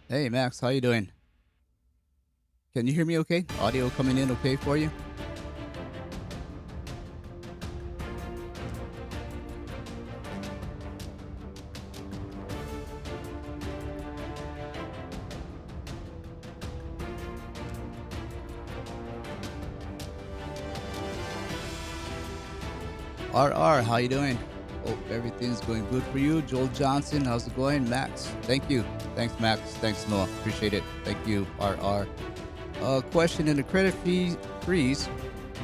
Hey Max, how you doing? Can you hear me okay? Audio coming in okay for you? RR, how you doing? Hope everything's going good for you. Joel Johnson, how's it going? Max, thank you. Thanks Max, thanks Noah, appreciate it. Thank you, RR. Question in the credit fee freeze.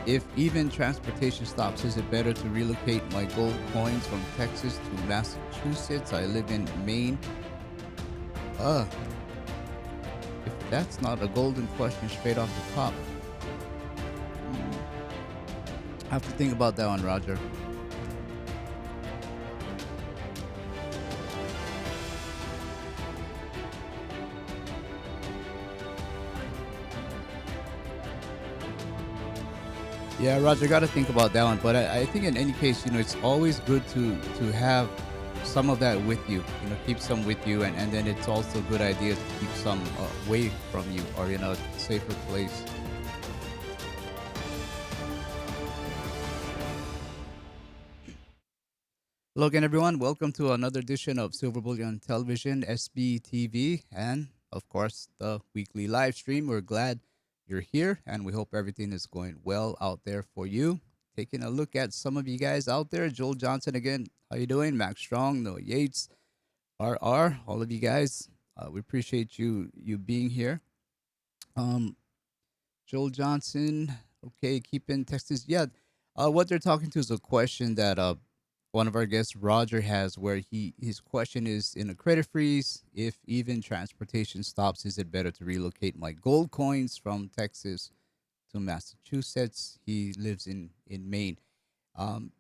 If even transportation stops, is it better to relocate my gold coins from Texas to Massachusetts? I live in Maine. Uh, if that's not a golden question straight off the top, I have to think about that one, Roger. Yeah, Roger, got to think about that one. But I think in any case, it's always good to have some of that with you. Keep some with you, and then it's also a good idea to keep some away from you or in a safer place. Hello again, everyone. Welcome to another edition of Silver Bullion Television, SBTV, and of course the weekly live stream. We're glad you're here, and we hope everything is going well out there for you. Taking a look at some of you guys out there. Joel Johnson again. How you doing? Max Strong, Noah Yates, RR, all of you guys. We appreciate you being here. Um, Joel Johnson. Okay, keeping Texas. Yeah, what they're talking to is a question that one of our guests, Roger, has, where his question is in a credit freeze. If even transportation stops, is it better to relocate my gold coins from Texas to Massachusetts? He lives in Maine. Um,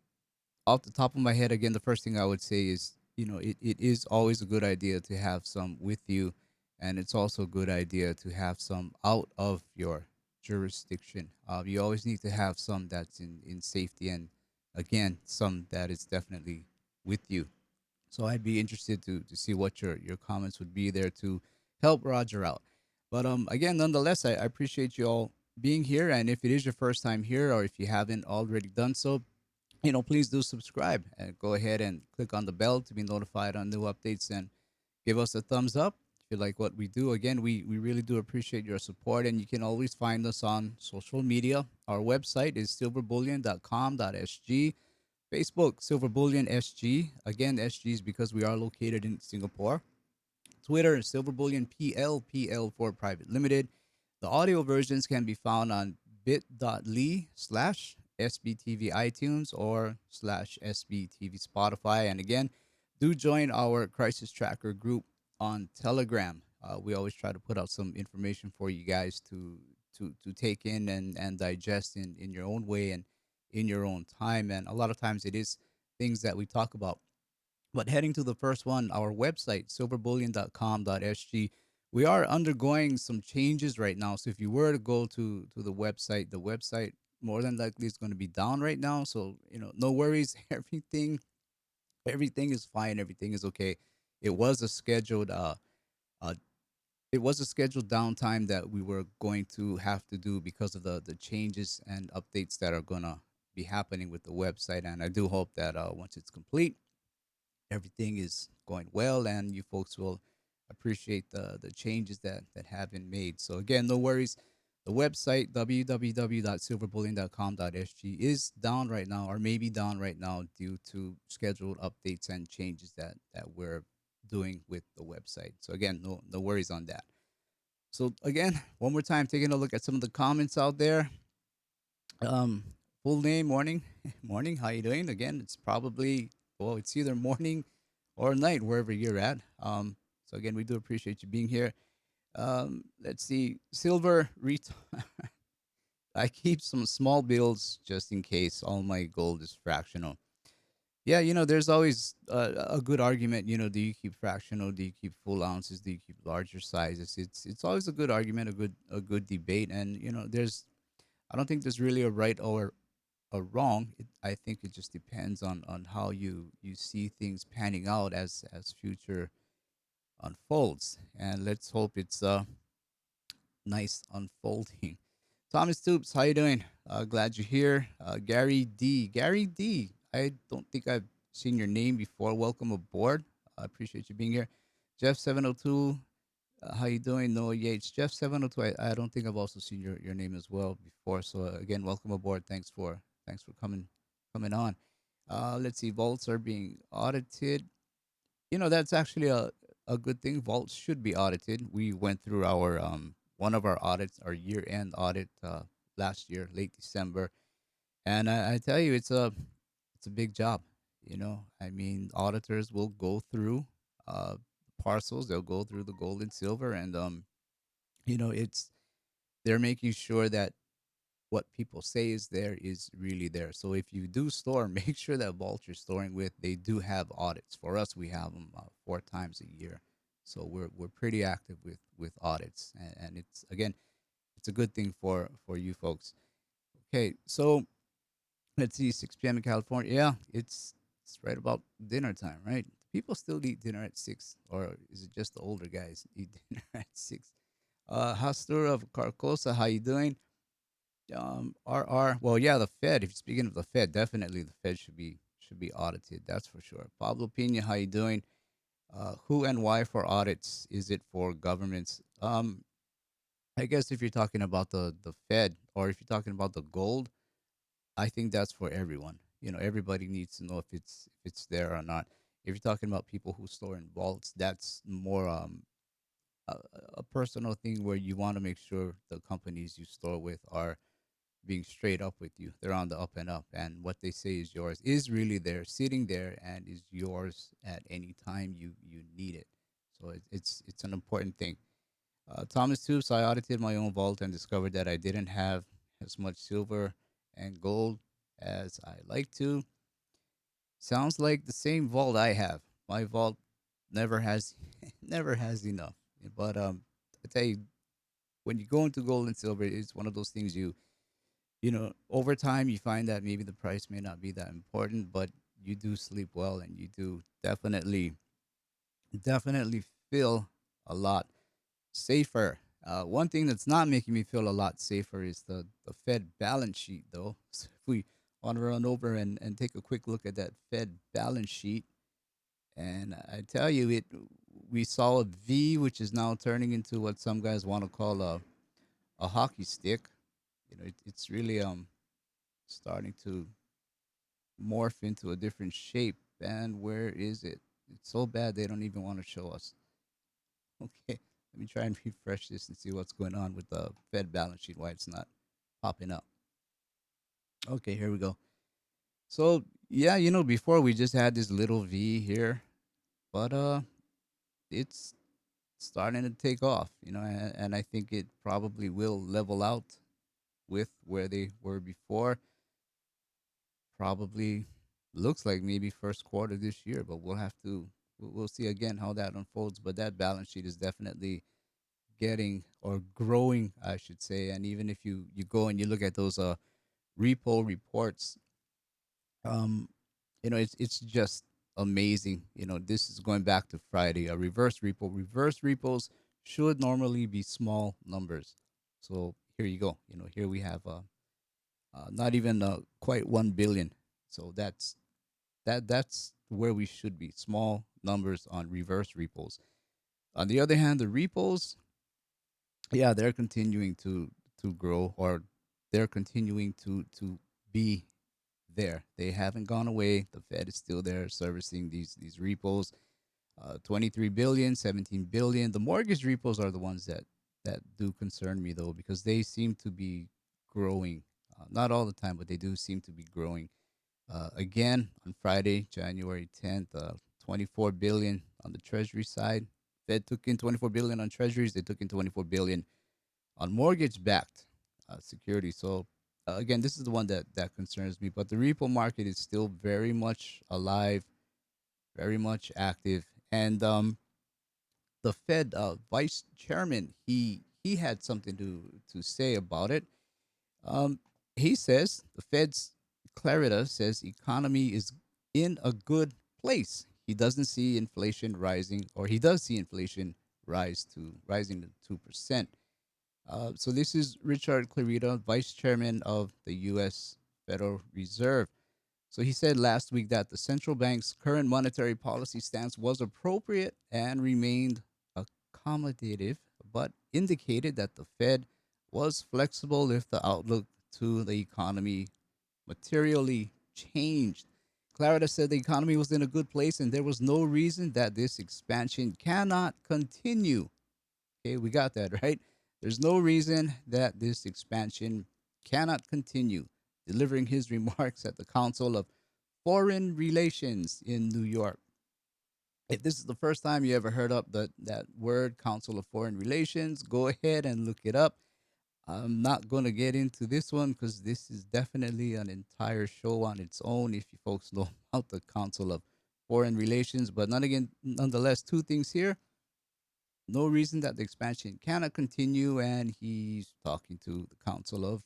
Off the top of my head, again, the first thing I would say is, it is always a good idea to have some with you, and it's also a good idea to have some out of your jurisdiction. You always need to have some that's in safety, and again, some that is definitely with you. So I'd be interested to see what your comments would be there to help Roger out. But again, nonetheless, I appreciate you all being here, and if it is your first time here, or if you haven't already done so, please do subscribe and go ahead and click on the bell to be notified on new updates and give us a thumbs up if you like what we do. Again, we really do appreciate your support, and you can always find us on social media. Our website is silverbullion.com.sg. Facebook, Silver Bullion SG. Again, SG is because we are located in Singapore. Twitter, Silver Bullion PL for private limited. The audio versions can be found on bit.ly/SBTV iTunes or /SBTV Spotify. And again, do join our crisis tracker group on Telegram. We always try to put out some information for you guys to take in and digest in your own way and in your own time. And a lot of times it is things that we talk about, but heading to the first one, our website, silverbullion.com.sg, we are undergoing some changes right now. So if you were to go to the website more than likely is going to be down right now. So, no worries. Everything is fine. Everything is okay. It was a scheduled uh it was a scheduled downtime that we were going to have to do because of the changes and updates that are gonna be happening with the website. And I do hope that once it's complete, everything is going well and you folks will appreciate the changes that have been made. So again, no worries. The website www.silverbullion.com.sg is down right now, or maybe down right now due to scheduled updates and changes that we're doing with the website. So again, no worries on that. So again, one more time, taking a look at some of the comments out there. Um, Full name, morning, morning. How you doing? Again, it's probably, well, it's either morning or night wherever you're at. So again, we do appreciate you being here. Let's see, silver. I keep some small bills just in case. All my gold is fractional. Yeah, there's always a good argument. Do you keep fractional? Do you keep full ounces? Do you keep larger sizes? It's always a good argument, a good debate, and there's I don't think there's really a right or a wrong. I think it just depends on how you see things panning out as future unfolds. And let's hope it's a nice unfolding. Thomas Toops, how you doing? Glad you're here. Gary D. I don't think I've seen your name before. Welcome aboard. I appreciate you being here. Jeff 702, how you doing? Noah Yates. Jeff 702. I don't think I've also seen your name as well before. So again, welcome aboard. Thanks for coming on. Let's see. Vaults are being audited. That's actually a good thing. Vaults should be audited. We went through our one of our audits, our year end audit last year, late December, and I tell you, it's a big job. I mean, auditors will go through uh, parcels. They'll go through the gold and silver, and it's they're making sure that what people say is there is really there. So if you do store, make sure that vault you're storing with, they do have audits. For us, we have them 4 times a year, so we're pretty active with audits, and it's again, it's a good thing for you folks. Okay, so let's see, 6 p.m. in California. Yeah, it's right about dinner time, right? People still eat dinner at 6, or is it just the older guys eat dinner at 6? Hustler of Carcosa, how you doing? RR. Well, yeah, the Fed. If you're speaking of the Fed, definitely the Fed should be audited. That's for sure. Pablo Pina, how you doing? Who and why for audits? Is it for governments? I guess if you're talking about the Fed, or if you're talking about the gold, I think that's for everyone. Everybody needs to know if it's there or not. If you're talking about people who store in vaults, that's more a, a personal thing where you want to make sure the companies you store with are being straight up with you. They're on the up and up, and what they say is yours is really there, sitting there, and is yours at any time you need it. So it's an important thing. Thomas Tubes, I audited my own vault and discovered that I didn't have as much silver and gold as I like to. Sounds like the same vault I have. My vault never has never has enough. But I tell you, when you go into gold and silver, it's one of those things over time you find that maybe the price may not be that important, but you do sleep well, and you do definitely feel a lot safer. One thing that's not making me feel a lot safer is the Fed balance sheet, though. So if we want to run over and take a quick look at that Fed balance sheet, and I tell you, we saw a V, which is now turning into what some guys want to call a hockey stick. It's really starting to morph into a different shape. And where is it? It's so bad they don't even want to show us. Okay, let me try and refresh this and see what's going on with the Fed balance sheet, why it's not popping up. Okay, here we go. So, yeah, before we just had this little V here, but it's starting to take off, and I think it probably will level out with where they were before. Probably looks like maybe first quarter this year, but we'll see again how that unfolds. But that balance sheet is definitely getting or growing, I should say. And even if you go and you look at those repo reports, um, it's just amazing. This is going back to Friday. A reverse repo. Reverse repos should normally be small numbers. So here you go. Here we have not even quite 1 billion. So that's where we should be. Small numbers on reverse repos. On the other hand, the repos, yeah, they're continuing to grow, or they're continuing to be there. They haven't gone away. The Fed is still there servicing these repos. 23 billion, 17 billion. The mortgage repos are the ones that do concern me, though, because they seem to be growing. Not all the time, but they do seem to be growing. Again, on Friday, January 10th, 24 billion on the Treasury side. Fed took in 24 billion on Treasuries. They took in 24 billion on mortgage-backed security. So again, this is the one that concerns me. But the repo market is still very much alive, very much active, and the Fed vice chairman, he had something to say about it. Um, he says the Fed's Clarida says economy is in a good place. he doesn't see inflation rising, or he does see inflation rising to 2%. So this is Richard Clarita, Vice Chairman of the U.S. Federal Reserve. So he said last week that the central bank's current monetary policy stance was appropriate and remained accommodative, but indicated that the Fed was flexible if the outlook to the economy materially changed. Clarida said the economy was in a good place and there was no reason that this expansion cannot continue. Okay, we got that, right? There's no reason that this expansion cannot continue. Delivering his remarks at the Council of Foreign Relations in New York. If this is the first time you ever heard up that word, Council of Foreign Relations, go ahead and look it up. I'm not going to get into this one because this is definitely an entire show on its own if you folks know about the Council of Foreign Relations. But nonetheless, two things here. No reason that the expansion cannot continue, and he's talking to the Council of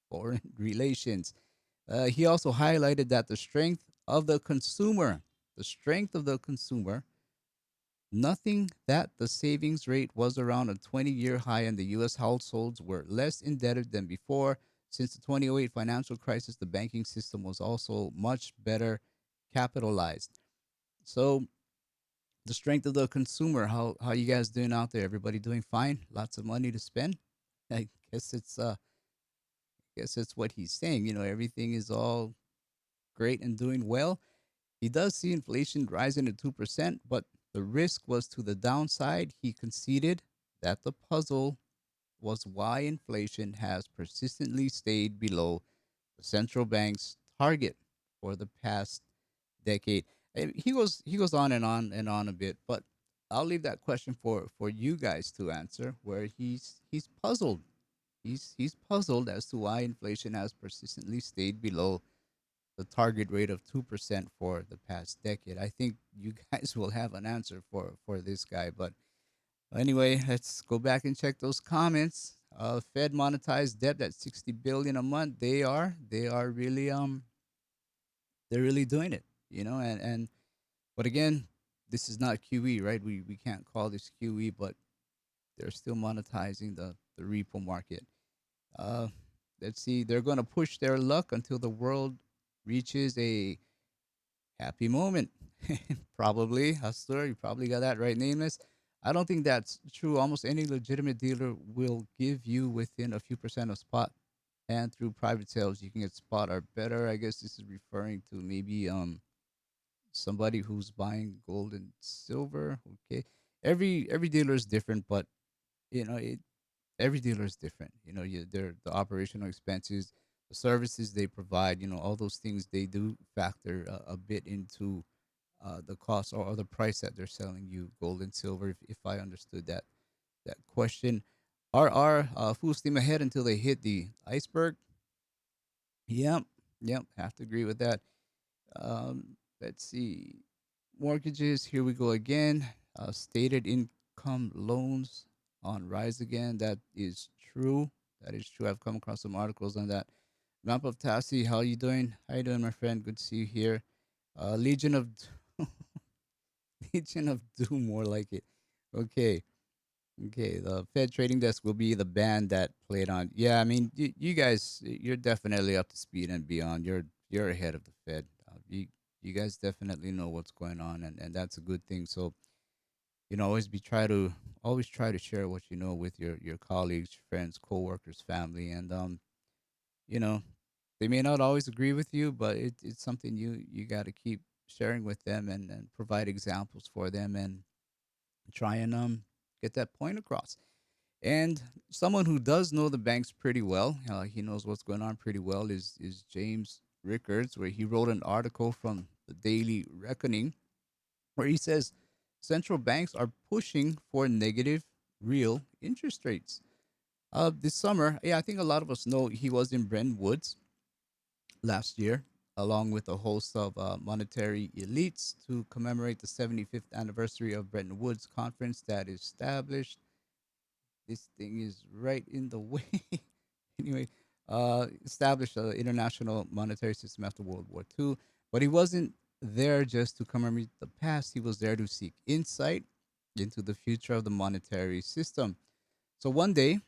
Foreign Relations. He also highlighted that the strength of the consumer, nothing that the savings rate was around a 20-year high and the U.S. households were less indebted than before. Since the 2008 financial crisis, the banking system was also much better capitalized. So the strength of the consumer, how you guys doing out there? Everybody doing fine? Lots of money to spend? I guess it's what he's saying. Everything is all great and doing well. He does see inflation rising to 2%, but the risk was to the downside. He conceded that the puzzle was why inflation has persistently stayed below the central bank's target for the past decade. And he goes on and on and on a bit, but I'll leave that question for you guys to answer. Where he's puzzled. He's puzzled as to why inflation has persistently stayed below the target rate of 2% for the past decade. I think you guys will have an answer for this guy. But anyway, let's go back and check those comments. Fed monetized debt at 60 billion a month. They are really they're really doing it. And but again, this is not QE, right? We can't call this QE, but they're still monetizing the repo market. Uh, let's see. They're going to push their luck until the world reaches a happy moment. Probably, Hustler, you probably got that right, Nameless. I don't think that's true. Almost any legitimate dealer will give you within a few percent of spot, and through private sales, you can get spot or better. I guess this is referring to maybe somebody who's buying gold and silver. Okay, every dealer is different, but it every dealer is different. Their the operational expenses, the services they provide, all those things they do factor a bit into the cost or the price that they're selling you gold and silver. If I understood that question, are full steam ahead until they hit the iceberg. Yep, yep, have to agree with that. Let's see. Mortgages, here we go again. Stated income loans on rise again. That is true. That is true. I've come across some articles on that. Map of Tassi, how you doing? How you doing, my friend? Good to see you here. Legion of Legion of Doom, more like it. Okay, okay. The Fed trading desk will be the band that played on. Yeah, I mean, you guys, you're definitely up to speed and beyond. You're ahead of the Fed. You guys definitely know what's going on, and that's a good thing. So always try to share what you know with your colleagues, friends, coworkers, family, and you know, they may not always agree with you, but it's something you got to keep sharing with them and provide examples for them and try and get that point across. And someone who does know the banks pretty well, he knows what's going on pretty well, is James Rickards, where he wrote an article from the Daily Reckoning where he says central banks are pushing for negative real interest rates. This summer, yeah, I think a lot of us know he was in Bretton Woods last year, along with a host of monetary elites to commemorate the 75th anniversary of Bretton Woods Conference that established. This thing is right in the way. Anyway, established an international monetary system after World War II. But he wasn't. there just to commemorate the past. He was there to seek insight into the future of the monetary system. So one day,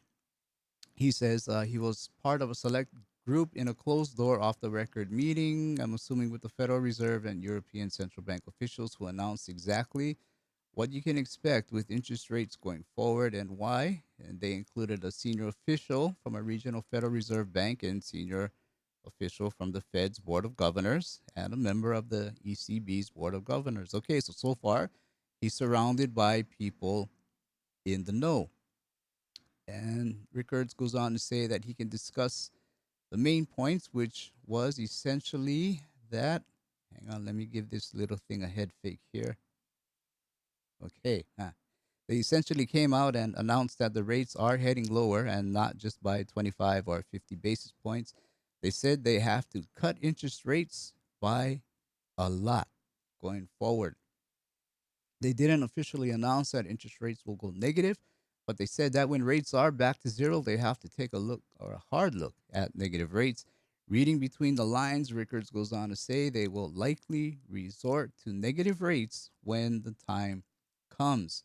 he says he was part of a select group in a closed door off the record meeting, I'm assuming with the Federal Reserve and European Central Bank officials who announced exactly what you can expect with interest rates going forward and why. And they included a senior official from a regional Federal Reserve Bank and senior official from the Fed's Board of Governors and a member of the ECB's Board of Governors. Okay, so far, he's surrounded by people in the know. And Rickards goes on to say that he can discuss the main points, which was essentially that. Hang on, let me give this little thing a head fake here. Okay. They essentially came out and announced that the rates are heading lower and not just by 25 or 50 basis points. They said they have to cut interest rates by a lot going forward. They didn't officially announce that interest rates will go negative, but they said that when rates are back to zero, they have to take a look or a hard look at negative rates. Reading between the lines, Rickards goes on to say they will likely resort to negative rates when the time comes.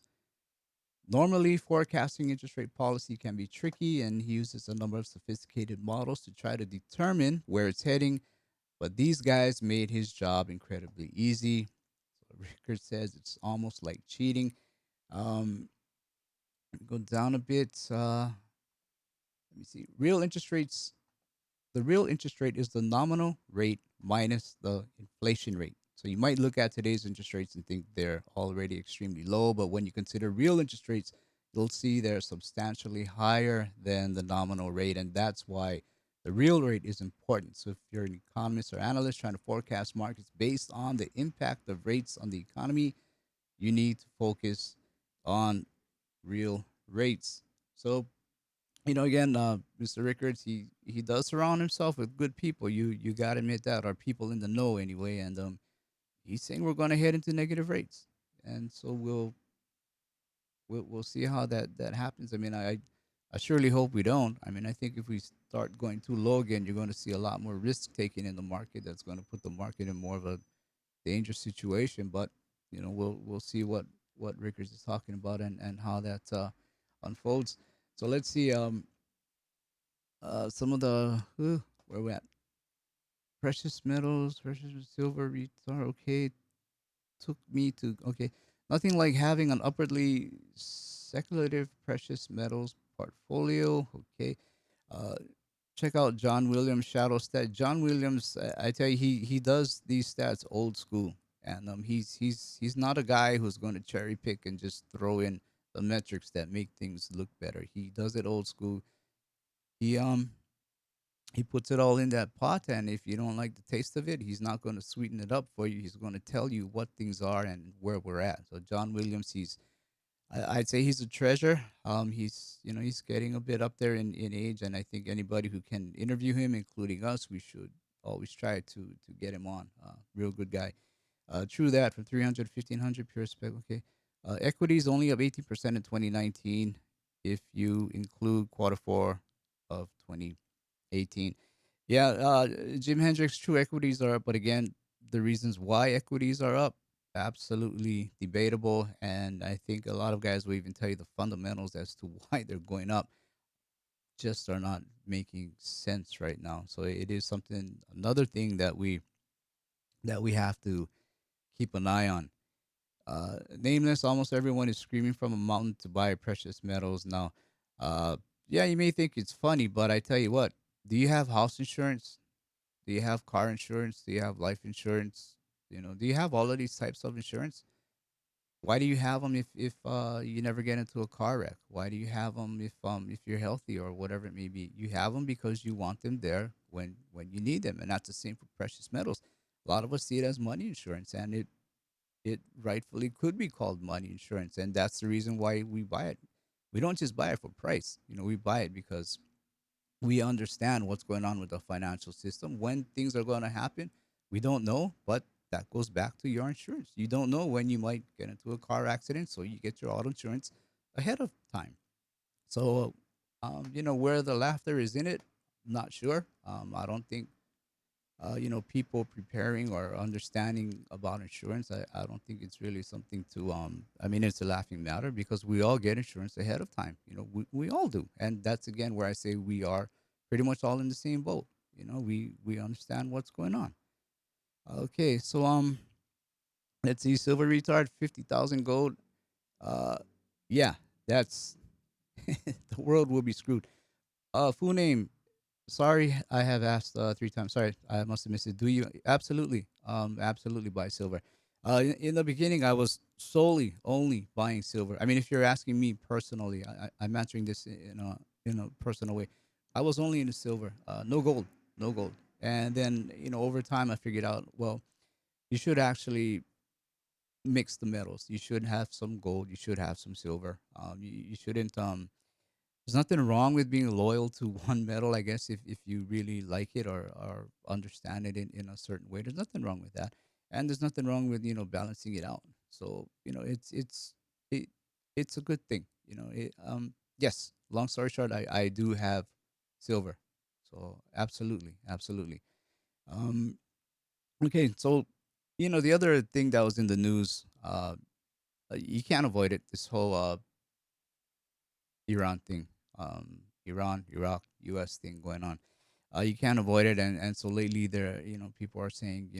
Normally, forecasting interest rate policy can be tricky, and he uses a number of sophisticated models to try to determine where it's heading. But these guys made his job incredibly easy. So Rickard says it's almost like cheating. Um, go down a bit. Let me see. Real interest rates, the real interest rate is the nominal rate minus the inflation rate. So you might look at today's interest rates and think they're already extremely low, but when you consider real interest rates, you'll see they're substantially higher than the nominal rate, and that's why the real rate is important. So if you're an economist or analyst trying to forecast markets based on the impact of rates on the economy, you need to focus on real rates. So again, Mr. Rickards, he does surround himself with good people. You gotta admit that, or people in the know anyway. And he's saying we're gonna head into negative rates, and so we'll see how that happens. I mean, I surely hope we don't. I mean, I think if we start going too low again, you're going to see a lot more risk taking in the market. That's going to put the market in more of a dangerous situation. But we'll see what Rickards is talking about and how that unfolds. So let's see. Some of the where we at? Precious metals, precious silver, are okay. Took me to okay. Nothing like having an upwardly speculative precious metals portfolio. Okay. Uh, check out John Williams shadow stat. John Williams, I tell you, he does these stats old school, and he's not a guy who's going to cherry pick and just throw in the metrics that make things look better. He does it old school. He puts it all in that pot, and if you don't like the taste of it, he's not going to sweeten it up for you. He's going to tell you what things are and where we're at. So John Williams, I'd say he's a treasure. He's getting a bit up there in age, and I think anybody who can interview him, including us, we should always try to get him on. Real good guy. True that, from 300 to 1500 pure spec. Okay. Equities only up 18% in 2019 if you include quarter four of 2018. Yeah, Jim Hendricks, true equities are up, but again, the reasons why equities are up, absolutely debatable. And I think a lot of guys will even tell you the fundamentals as to why they're going up just are not making sense right now. So it is something, another thing that we have to keep an eye on. Nameless, almost everyone is screaming from a mountain to buy precious metals now. Uh, yeah, you may think it's funny, but I tell you what, do you have house insurance? Do you have car insurance? Do you have life insurance? Do you have all of these types of insurance? Why do you have them if you never get into a car wreck? Why do you have them if you're healthy or whatever it may be? You have them because you want them there when you need them, and that's the same for precious metals. A lot of us see it as money insurance, and it rightfully could be called money insurance, and that's the reason why we buy it. We don't just buy it for price. We buy it because we understand what's going on with the financial system. When things are going to happen, we don't know, but that goes back to your insurance. You don't know when you might get into a car accident, so you get your auto insurance ahead of time. So, where the laughter is in it, not sure. I don't think. people preparing or understanding about insurance. I don't think it's really something to I mean, it's a laughing matter because we all get insurance ahead of time. We all do, and that's again where I say we are pretty much all in the same boat. We understand what's going on. Okay, so let's see, silver retard 50,000 gold. Uh, yeah, that's the world will be screwed. Full name. Sorry, I have asked three times. Sorry, I must have missed it. Do you absolutely, absolutely buy silver? In the beginning, I was solely only buying silver. I mean, if you're asking me personally, I'm answering this in a personal way. I was only into silver, no gold, no gold. And then over time, I figured out, well, you should actually mix the metals. You should have some gold. You should have some silver. You shouldn't there's nothing wrong with being loyal to one metal, I guess, if you really like it or understand it in a certain way. There's nothing wrong with that. And there's nothing wrong with, balancing it out. So, it, it's a good thing. Yes, long story short, I do have silver. So absolutely, absolutely. Um, okay, so the other thing that was in the news, you can't avoid it, this whole Iran thing, Iran, Iraq, U.S. thing going on. You can't avoid it, and so lately there, people are saying,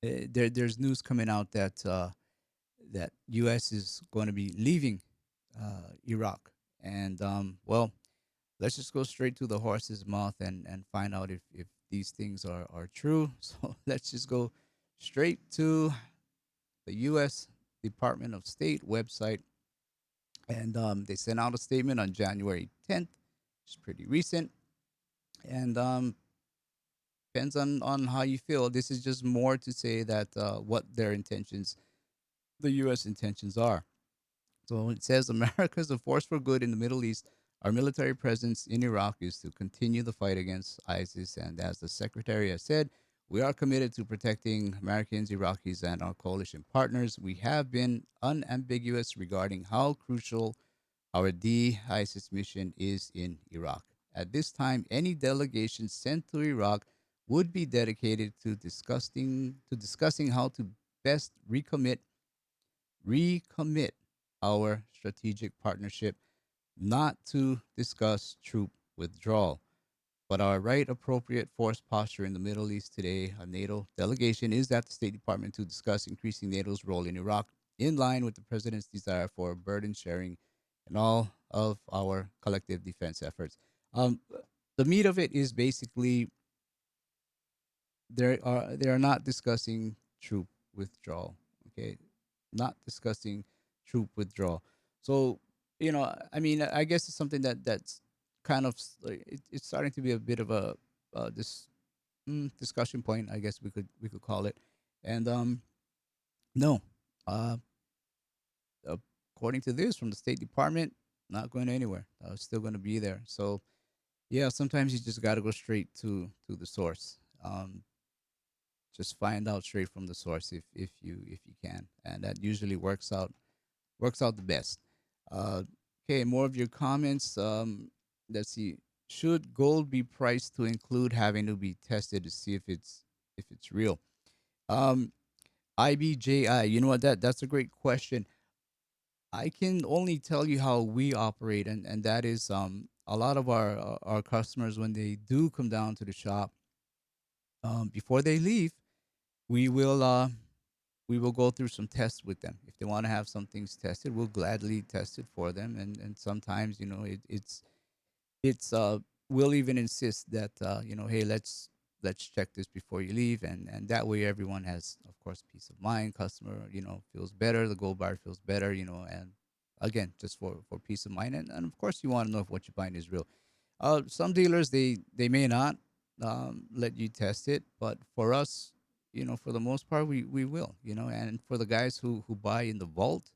there's news coming out that U.S. is going to be leaving Iraq, and well, let's just go straight to the horse's mouth and find out if these things are true. So let's just go straight to the U.S. Department of State website, and they sent out a statement on January 10th. It's pretty recent, and depends on how you feel. This is just more to say that what their intentions, the U.S. intentions are. So it says America is a force for good in the Middle East. Our military presence in Iraq is to continue the fight against ISIS, and as the secretary has said, we are committed to protecting Americans, Iraqis, and our coalition partners. We have been unambiguous regarding how crucial our de-ISIS mission is in Iraq. At this time, any delegation sent to Iraq would be dedicated to discussing how to best recommit our strategic partnership, not to discuss troop withdrawal. But our right appropriate force posture in the Middle East today, a NATO delegation is at the State Department to discuss increasing NATO's role in Iraq in line with the President's desire for burden sharing in all of our collective defense efforts. Um, the meat of it is basically they are not discussing troop withdrawal. Okay, not discussing troop withdrawal. So I mean, I guess it's something that's kind of it's starting to be a bit of a this discussion point, I guess we could call it. And no, uh, according to this from the State Department, not going anywhere. Still going to be there. So yeah, sometimes you just got to go straight to the source. Just find out straight from the source if you can, and that usually works out the best. Uh, okay, more of your comments. Let's see. Should gold be priced to include having to be tested to see if it's real? Um, IBJI. You know what? That's a great question. I can only tell you how we operate, and that is a lot of our customers when they do come down to the shop, before they leave, we will uh we will go through some tests with them. If they want to have some things tested, we'll gladly test it for them. And sometimes it's we'll even insist that hey, let's check this before you leave, and that way everyone has, of course, peace of mind. Customer feels better, the gold bar feels better, and again, just for peace of mind. And of course, you want to know if what you're buying is real. Some dealers, they may not let you test it, but for us, for the most part, we will. And for the guys who buy in the vault,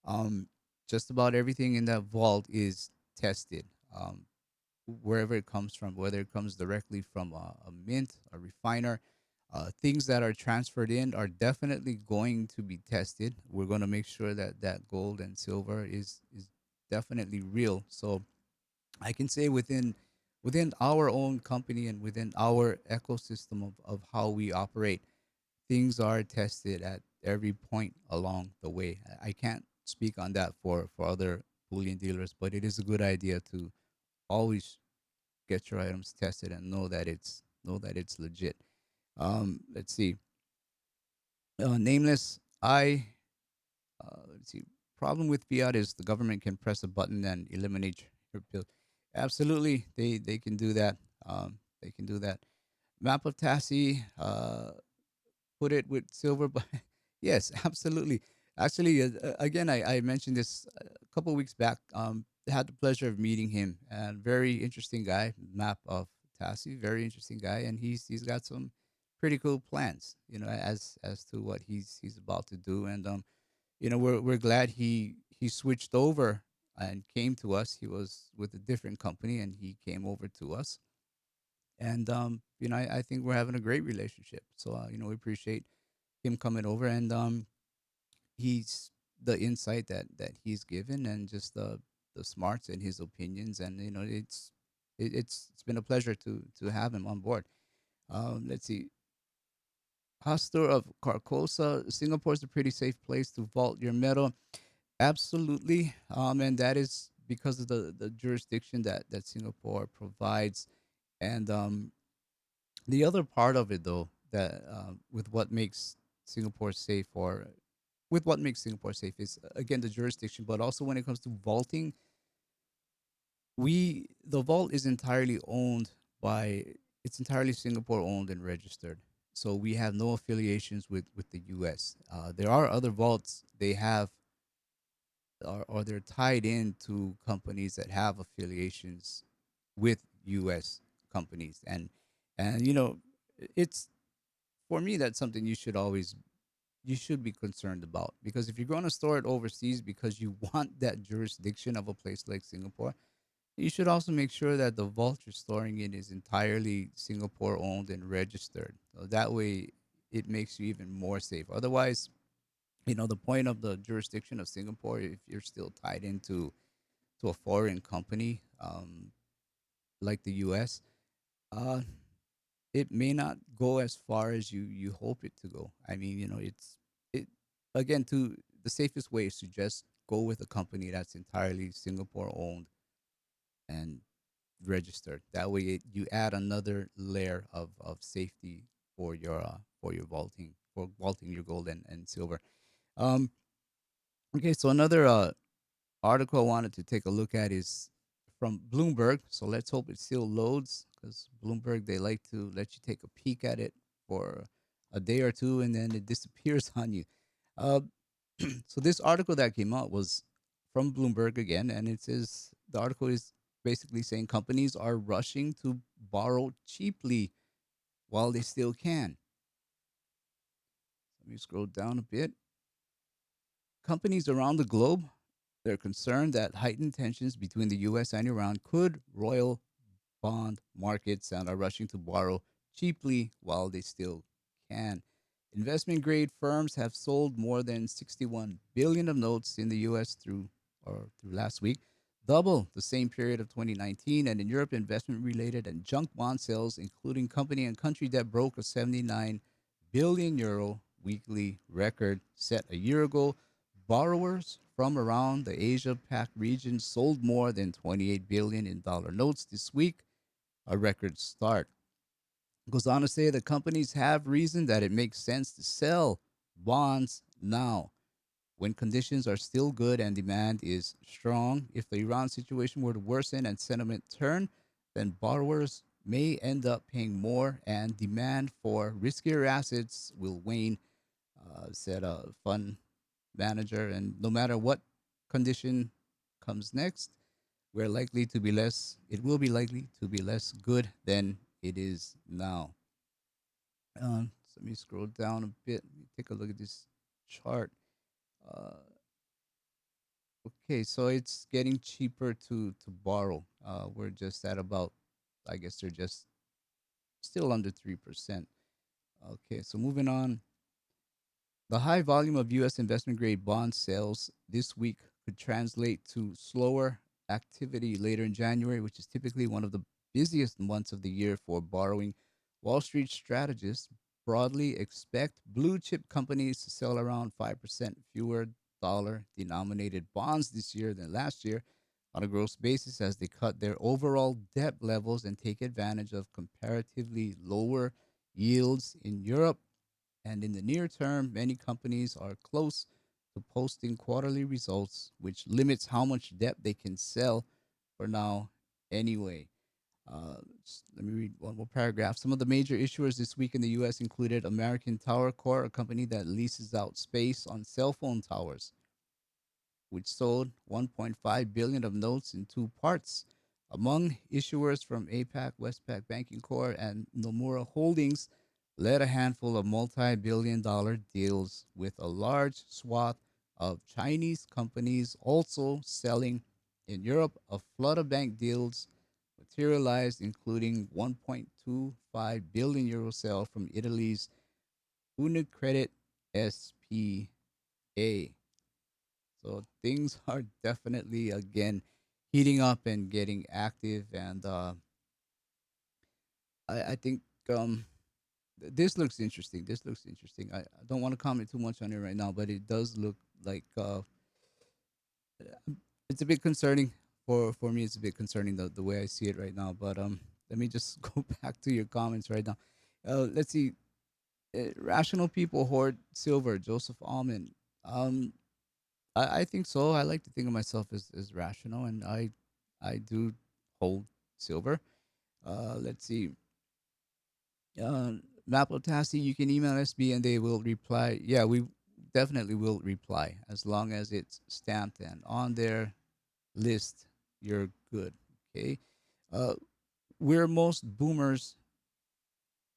um, just about everything in that vault is tested. Wherever it comes from, whether it comes directly from a mint, a refiner, things that are transferred in are definitely going to be tested. We're going to make sure that that gold and silver is definitely real. So I can say within within our own company and within our ecosystem of how we operate, things are tested at every point along the way. I can't speak on that for other bullion dealers, but it is a good idea to always get your items tested and know that it's legit. Let's see. Nameless. Let's see. Problem with fiat is the government can press a button and eliminate your bill. Absolutely, they can do that. They can do that. Map of Tassie. Put it with silver, but yes, absolutely. Actually, again, I mentioned this a couple of weeks back. Had the pleasure of meeting him, and very interesting guy. Map of Tassie, very interesting guy, and he's got some pretty cool plans. As to what he's about to do, and we're glad he switched over and came to us. He was with a different company, and he came over to us, and I think we're having a great relationship. So we appreciate him coming over, and he's the insight that he's given, and just the smarts and his opinions, and it's been a pleasure to have him on board. Let's see. Pastor of Carcosa, Singapore is a pretty safe place to vault your metal. Absolutely, and that is because of the jurisdiction that Singapore provides, and the other part of it, though, that with what makes Singapore safe, or with what makes Singapore safe, is again the jurisdiction, but also when it comes to vaulting, the vault is entirely owned by it's entirely Singapore owned and registered. So we have no affiliations with the U.S. There are other vaults they have, or they're tied into companies that have affiliations with U.S. companies, and it's for me, that's something you should be concerned about, because if you're going to store it overseas because you want that jurisdiction of a place like Singapore, you should also make sure that the vault you're storing in is entirely Singapore owned and registered. So that way, it makes you even more safe. Otherwise, the point of the jurisdiction of Singapore, if you're still tied into to a foreign company, like the U.S., uh, it may not go as far as you hope it to go. I mean, it again, to the safest way is to just go with a company that's entirely Singapore owned and registered. That way, you add another layer of safety for your vaulting, for vaulting your gold and silver. Um, okay, so another article I wanted to take a look at is from Bloomberg. So let's hope it still loads, because Bloomberg, they like to let you take a peek at it for a day or two, and then it disappears on you. Uh, so this article that came out was from Bloomberg again, and it says the article is basically saying companies are rushing to borrow cheaply while they still can. Let me scroll down a bit. Companies around the globe, they're concerned that heightened tensions between the U.S. and Iran could roil bond markets and are rushing to borrow cheaply while they still can. Investment grade firms have sold more than 61 billion of notes in the US through last week, double the same period of 2019. And in Europe, investment related and junk bond sales, including company and country debt, broke a 79 billion euro weekly record set a year ago. Borrowers from around the Asia Pac region sold more than 28 billion in dollar notes this week, a record start. Goes on to say the companies have reasoned that it makes sense to sell bonds now when conditions are still good and demand is strong. If the Iran situation were to worsen and sentiment turn, then borrowers may end up paying more and demand for riskier assets will wane, said a fund manager. And no matter what condition comes next, it will be likely to be less good than it is now. So let me scroll down a bit. Let me take a look at this chart. Uh, okay, so it's getting cheaper to borrow. We're just at about, I guess they're just still under 3%. Okay, so moving on. The high volume of U.S. investment grade bond sales this week could translate to slower activity later in January, which is typically one of the busiest months of the year for borrowing. Wall Street strategists broadly expect blue chip companies to sell around 5% fewer dollar denominated bonds this year than last year on a gross basis as they cut their overall debt levels and take advantage of comparatively lower yields in Europe. And in the near term, many companies are close to posting quarterly results, which limits how much debt they can sell for now anyway. Let me read one more paragraph. Some of the major issuers this week in the U.S. included American Tower Corp, a company that leases out space on cell phone towers, which sold 1.5 billion of notes in two parts. Among issuers from APAC, Westpac Banking Corp, and Nomura Holdings led a handful of multi-billion-dollar deals with a large swath of Chinese companies also selling in Europe. A flood of bank deals materialized, including 1.25 billion euro sale from Italy's Unicredit SPA. So things are definitely again heating up and getting active, and I think this looks interesting. This looks interesting. I don't want to comment too much on it right now, but it does look like it's a bit concerning for me. It's a bit concerning the way I see it right now. But let me just go back to your comments right now. Let's see. Rational people hoard silver. Joseph Almond. Um, I think so. I like to think of myself as rational, and I do hold silver. Let's see. Uh, Mapotasi, you can email SB and they will reply. Yeah, we definitely will reply as long as it's stamped and on their list. You're good. Okay. Uh, we're most boomers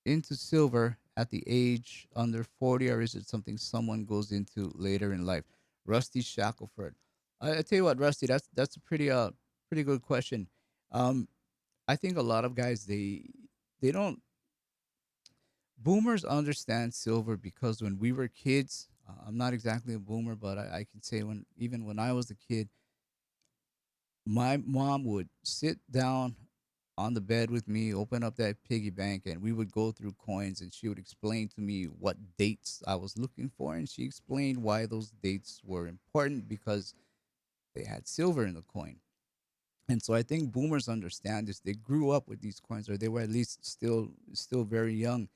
into silver at the age under 40, or is it something someone goes into later in life? Rusty Shackelford. I tell you what, Rusty, that's a pretty good question. Um, I think a lot of guys they don't boomers understand silver because when we were kids, I'm not exactly a boomer, but I can say when even when I was a kid, my mom would sit down on the bed with me, open up that piggy bank, and we would go through coins, and she would explain to me what dates I was looking for, and she explained why those dates were important because they had silver in the coin. And so I think boomers understand this. They grew up with these coins, or they were at least still very young,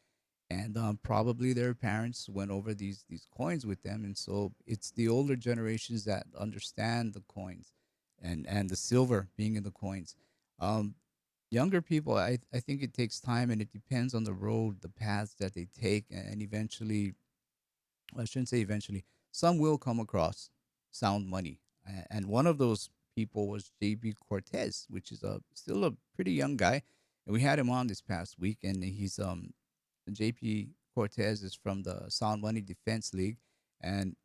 and probably their parents went over these coins with them, and so it's the older generations that understand the coins and the silver being in the coins. Um, Younger people, I think it takes time and it depends on the road, the paths that they take, and eventually, I shouldn't say eventually, some will come across sound money. And one of those people was JB Cortez, which is still a pretty young guy. And we had him on this past week, and he's JP Cortez is from the Sound Money Defense League, and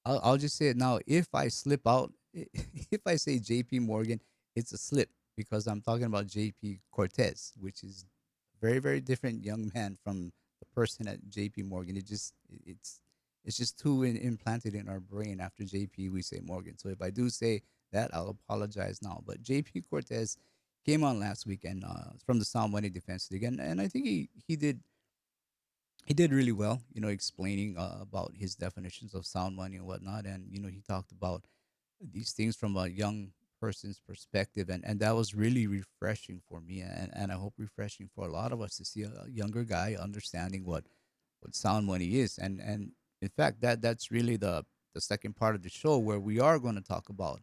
I'll just say it now. If I slip out, if I say J.P. Morgan, it's a slip because I'm talking about J.P. Cortez, which is a very very different young man from the person at J.P. Morgan. It's just too implanted in our brain. After J.P., we say Morgan. So if I do say that, I'll apologize now. But J.P. Cortez came on last weekend from the Sound Money Defense League, and I think he did really well, explaining about his definitions of sound money and whatnot. And, he talked about these things from a young person's perspective. And that was really refreshing for me. And I hope refreshing for a lot of us to see a younger guy understanding what sound money is. And in fact, that's really the second part of the show where we are going to talk about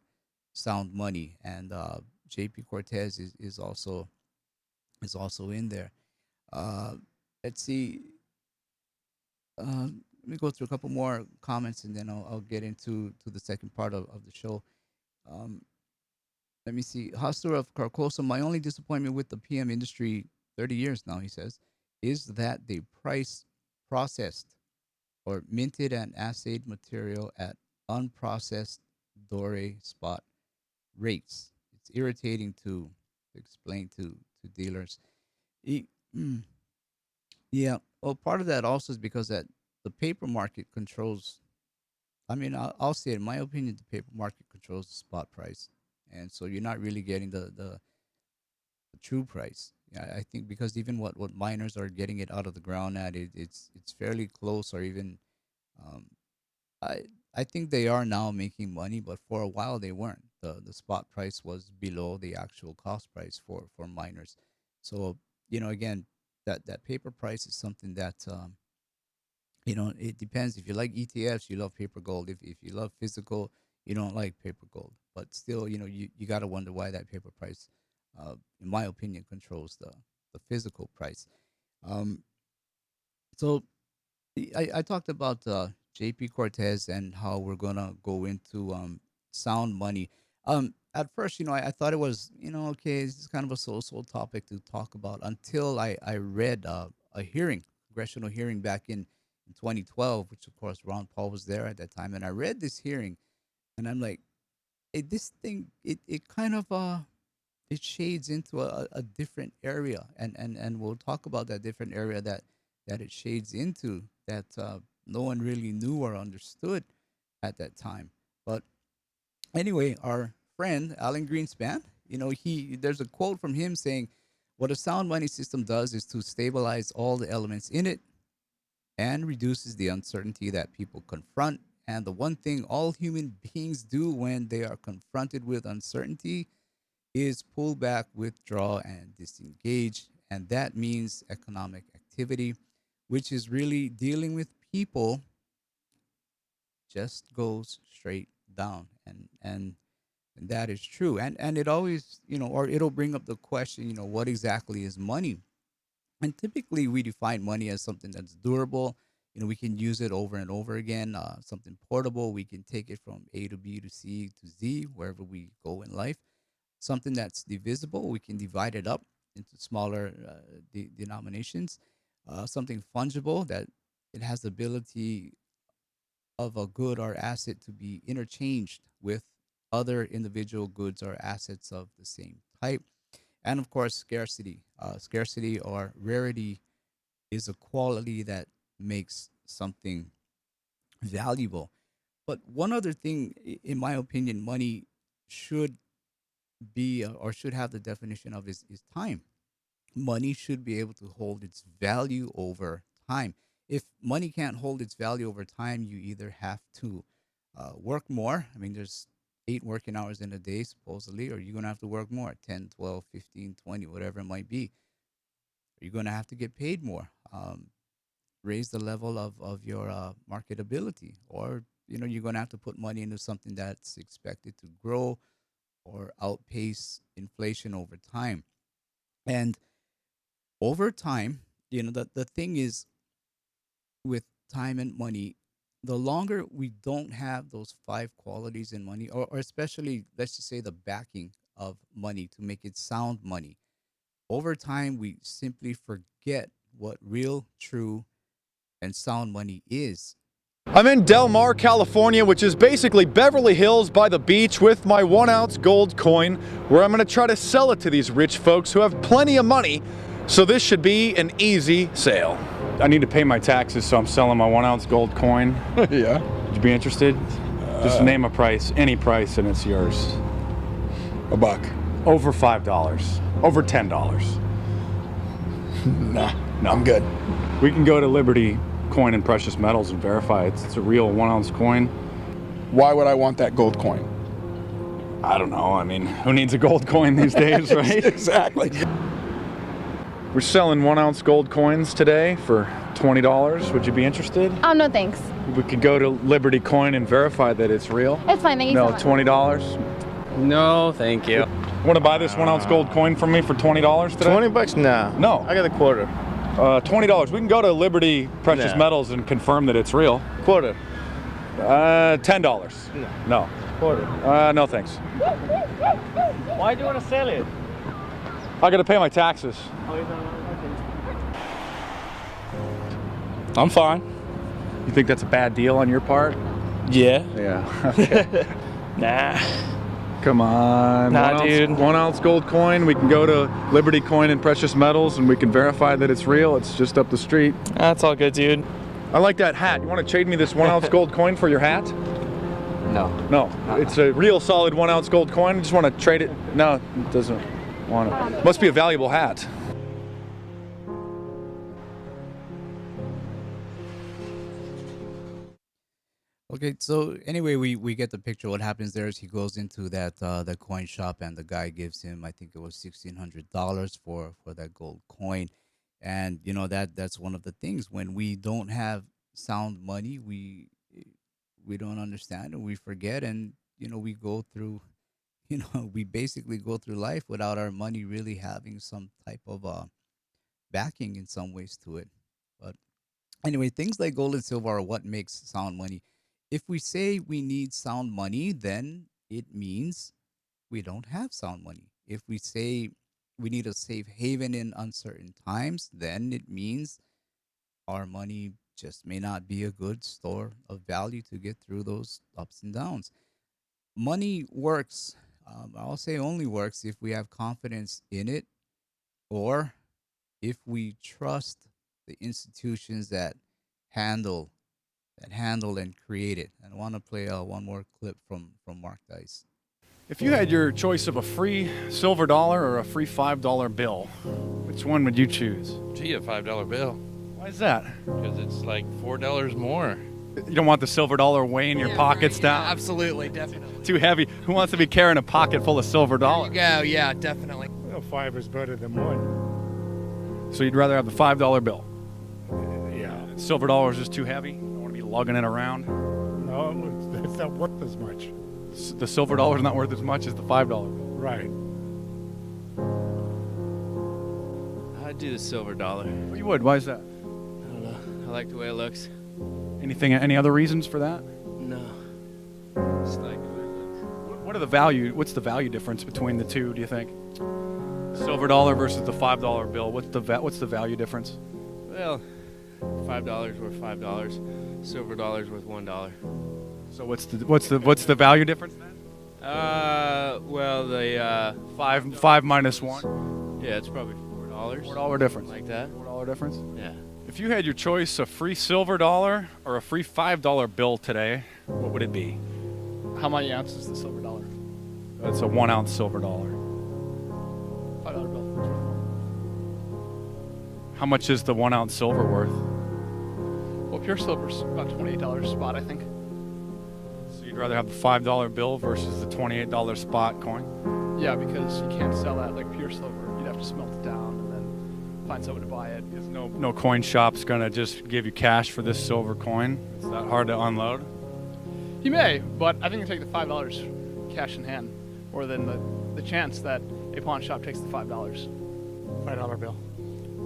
sound money. And JP Cortez is also in there. Uh, let's see. Let me go through a couple more comments and then I'll get into the second part of the show. Um, Let me see. Hustler of Carcosa, my only disappointment with the PM industry, 30 years now, he says, is that they price processed or minted and assayed material at unprocessed Dore spot rates. It's irritating to explain to dealers. E- mm, yeah. Well, part of that also is because that the paper market controls. I mean, I'll say, in my opinion, the paper market controls the spot price, and so you're not really getting the the true price. Yeah, I think because even what miners are getting it out of the ground at, it's fairly close, or even um, I I think they are now making money, but for a while they weren't. The spot price was below the actual cost price for miners. So again, that paper price is something that it depends. If you like ETFs, you love paper gold. If you love physical, you don't like paper gold. But still, you got to wonder why that paper price, in my opinion, controls the physical price. Um, so I talked about JP Cortez and how we're gonna go into sound money. At first, I thought it was, okay, this is kind of a so-so topic to talk about until I read a hearing, congressional hearing back in 2012, which of course Ron Paul was there at that time, and I read this hearing, and I'm like, hey, this thing, it kind of it shades into a different area, and we'll talk about that different area that it shades into that no one really knew or understood at that time. But anyway, our friend Alan Greenspan, he there's a quote from him saying, "What a sound money system does is to stabilize all the elements in it and reduces the uncertainty that people confront. And the one thing all human beings do when they are confronted with uncertainty is pull back, withdraw, and disengage. And that means economic activity, which is really dealing with people, just goes straight down. And that is true. And it always, or it'll bring up the question, what exactly is money? And typically we define money as something that's durable. We can use it over and over again, something portable. We can take it from A to B to C to Z, wherever we go in life. Something that's divisible, we can divide it up into smaller denominations. Something fungible, that it has the ability of a good or asset to be interchanged with other individual goods or assets of the same type. And of course, scarcity. Scarcity or rarity is a quality that makes something valuable. But one other thing, in my opinion, money should be or should have the definition of is time. Money should be able to hold its value over time. If money can't hold its value over time, you either have to work more. I mean, there's 8 working hours in a day, supposedly, or you're going to have to work more 10, 12, 15, 20, whatever it might be. You're going to have to get paid more, raise the level of your marketability, or you're going to have to put money into something that's expected to grow or outpace inflation over time. And over time, the thing is, with time and money, the longer we don't have those five qualities in money, or especially, let's just say, the backing of money to make it sound money, over time we simply forget what real, true, and sound money is. I'm in Del Mar, California, which is basically Beverly Hills by the beach, with my 1 ounce gold coin, where I'm going to try to sell it to these rich folks who have plenty of money. So this should be an easy sale. I need to pay my taxes, so I'm selling my 1 ounce gold coin. Yeah. Would you be interested? Just name a price, any price, and it's yours. $1. Over $5. Over $10. Nah, No. I'm good. We can go to Liberty Coin and Precious Metals and verify it's a real 1 ounce coin. Why would I want that gold coin? I don't know. I mean, who needs a gold coin these days, right? Exactly. We're selling 1 ounce gold coins today for $20. Would you be interested? Oh, no thanks. We could go to Liberty Coin and verify that it's real. It's fine, thank you No, so much. $20. No, thank you. Want to buy this 1 ounce gold coin from me for $20 today? 20 bucks? Nah. No. I got a quarter. $20. We can go to Liberty Precious Nah. Metals and confirm that it's real. Quarter. $10. No. Quarter. No thanks. Why do you want to sell it? I got to pay my taxes. Oh, you don't want I'm fine. You think that's a bad deal on your part? Yeah. Yeah. Okay. Nah. Come on. Nah, 1 dude. 1 ounce gold coin. We can go to Liberty Coin and Precious Metals and we can verify that it's real. It's just up the street. That's all good, dude. I like that hat. You want to trade me this 1 ounce gold coin for your hat? No. No. It's a real solid 1 ounce gold coin. I just want to trade it. No, it doesn't. Must be a valuable hat. Okay, so anyway, we get the picture. What happens there is he goes into that coin shop, and the guy gives him, I think it was $1,600 for that gold coin. And that's one of the things when we don't have sound money, we don't understand and we forget, and we go through, we basically go through life without our money really having some type of backing in some ways to it. But anyway, things like gold and silver are what makes sound money. If we say we need sound money, then it means we don't have sound money. If we say we need a safe haven in uncertain times, then it means our money just may not be a good store of value to get through those ups and downs. Money works, I'll say only works if we have confidence in it, or if we trust the institutions handle handle and create it. And I want to play one more clip from Mark Dice. If you had your choice of a free silver dollar or a free $5 bill, which one would you choose? Gee, a $5 bill. Why is that? Because it's like $4 more. You don't want the silver dollar weighing your pockets down? Absolutely, definitely. Too heavy. Who wants to be carrying a pocket full of silver dollars? Go, yeah, definitely. Well, 5 is better than 1. So you'd rather have the $5 bill? Yeah. Silver dollar is just too heavy? You don't want to be lugging it around? No, it's not worth as much. The silver dollar is not worth as much as the $5 bill. Right. I'd do the silver dollar. Well, you would. Why is that? I don't know. I like the way it looks. Any other reasons for that? No. Just like the way it looks. What's the value difference between the two, do you think? Silver dollar versus the $5 bill. What's the value difference? Well, $5 worth $5. Silver dollar's worth $1. So what's the value difference then? Well, the Five minus one. yeah, it's probably $4. $4 difference. Like that. $4 difference. Yeah. If you had your choice of free silver dollar or a free $5 bill today, what would it be? How many ounces is the silver dollar? That's a 1 ounce silver dollar. $5 bill. How much is the 1 ounce silver worth? Well, pure silver's about $28 spot, I think. So you'd rather have the $5 bill versus the $28 spot coin? Yeah, because you can't sell that like pure silver. You'd have to smelt it down and then find someone to buy it. Because no coin shop's gonna just give you cash for this silver coin. It's that hard to unload. You may, but I think you take the $5 cash in hand, more than the chance that a pawn shop takes the $5. $5 bill.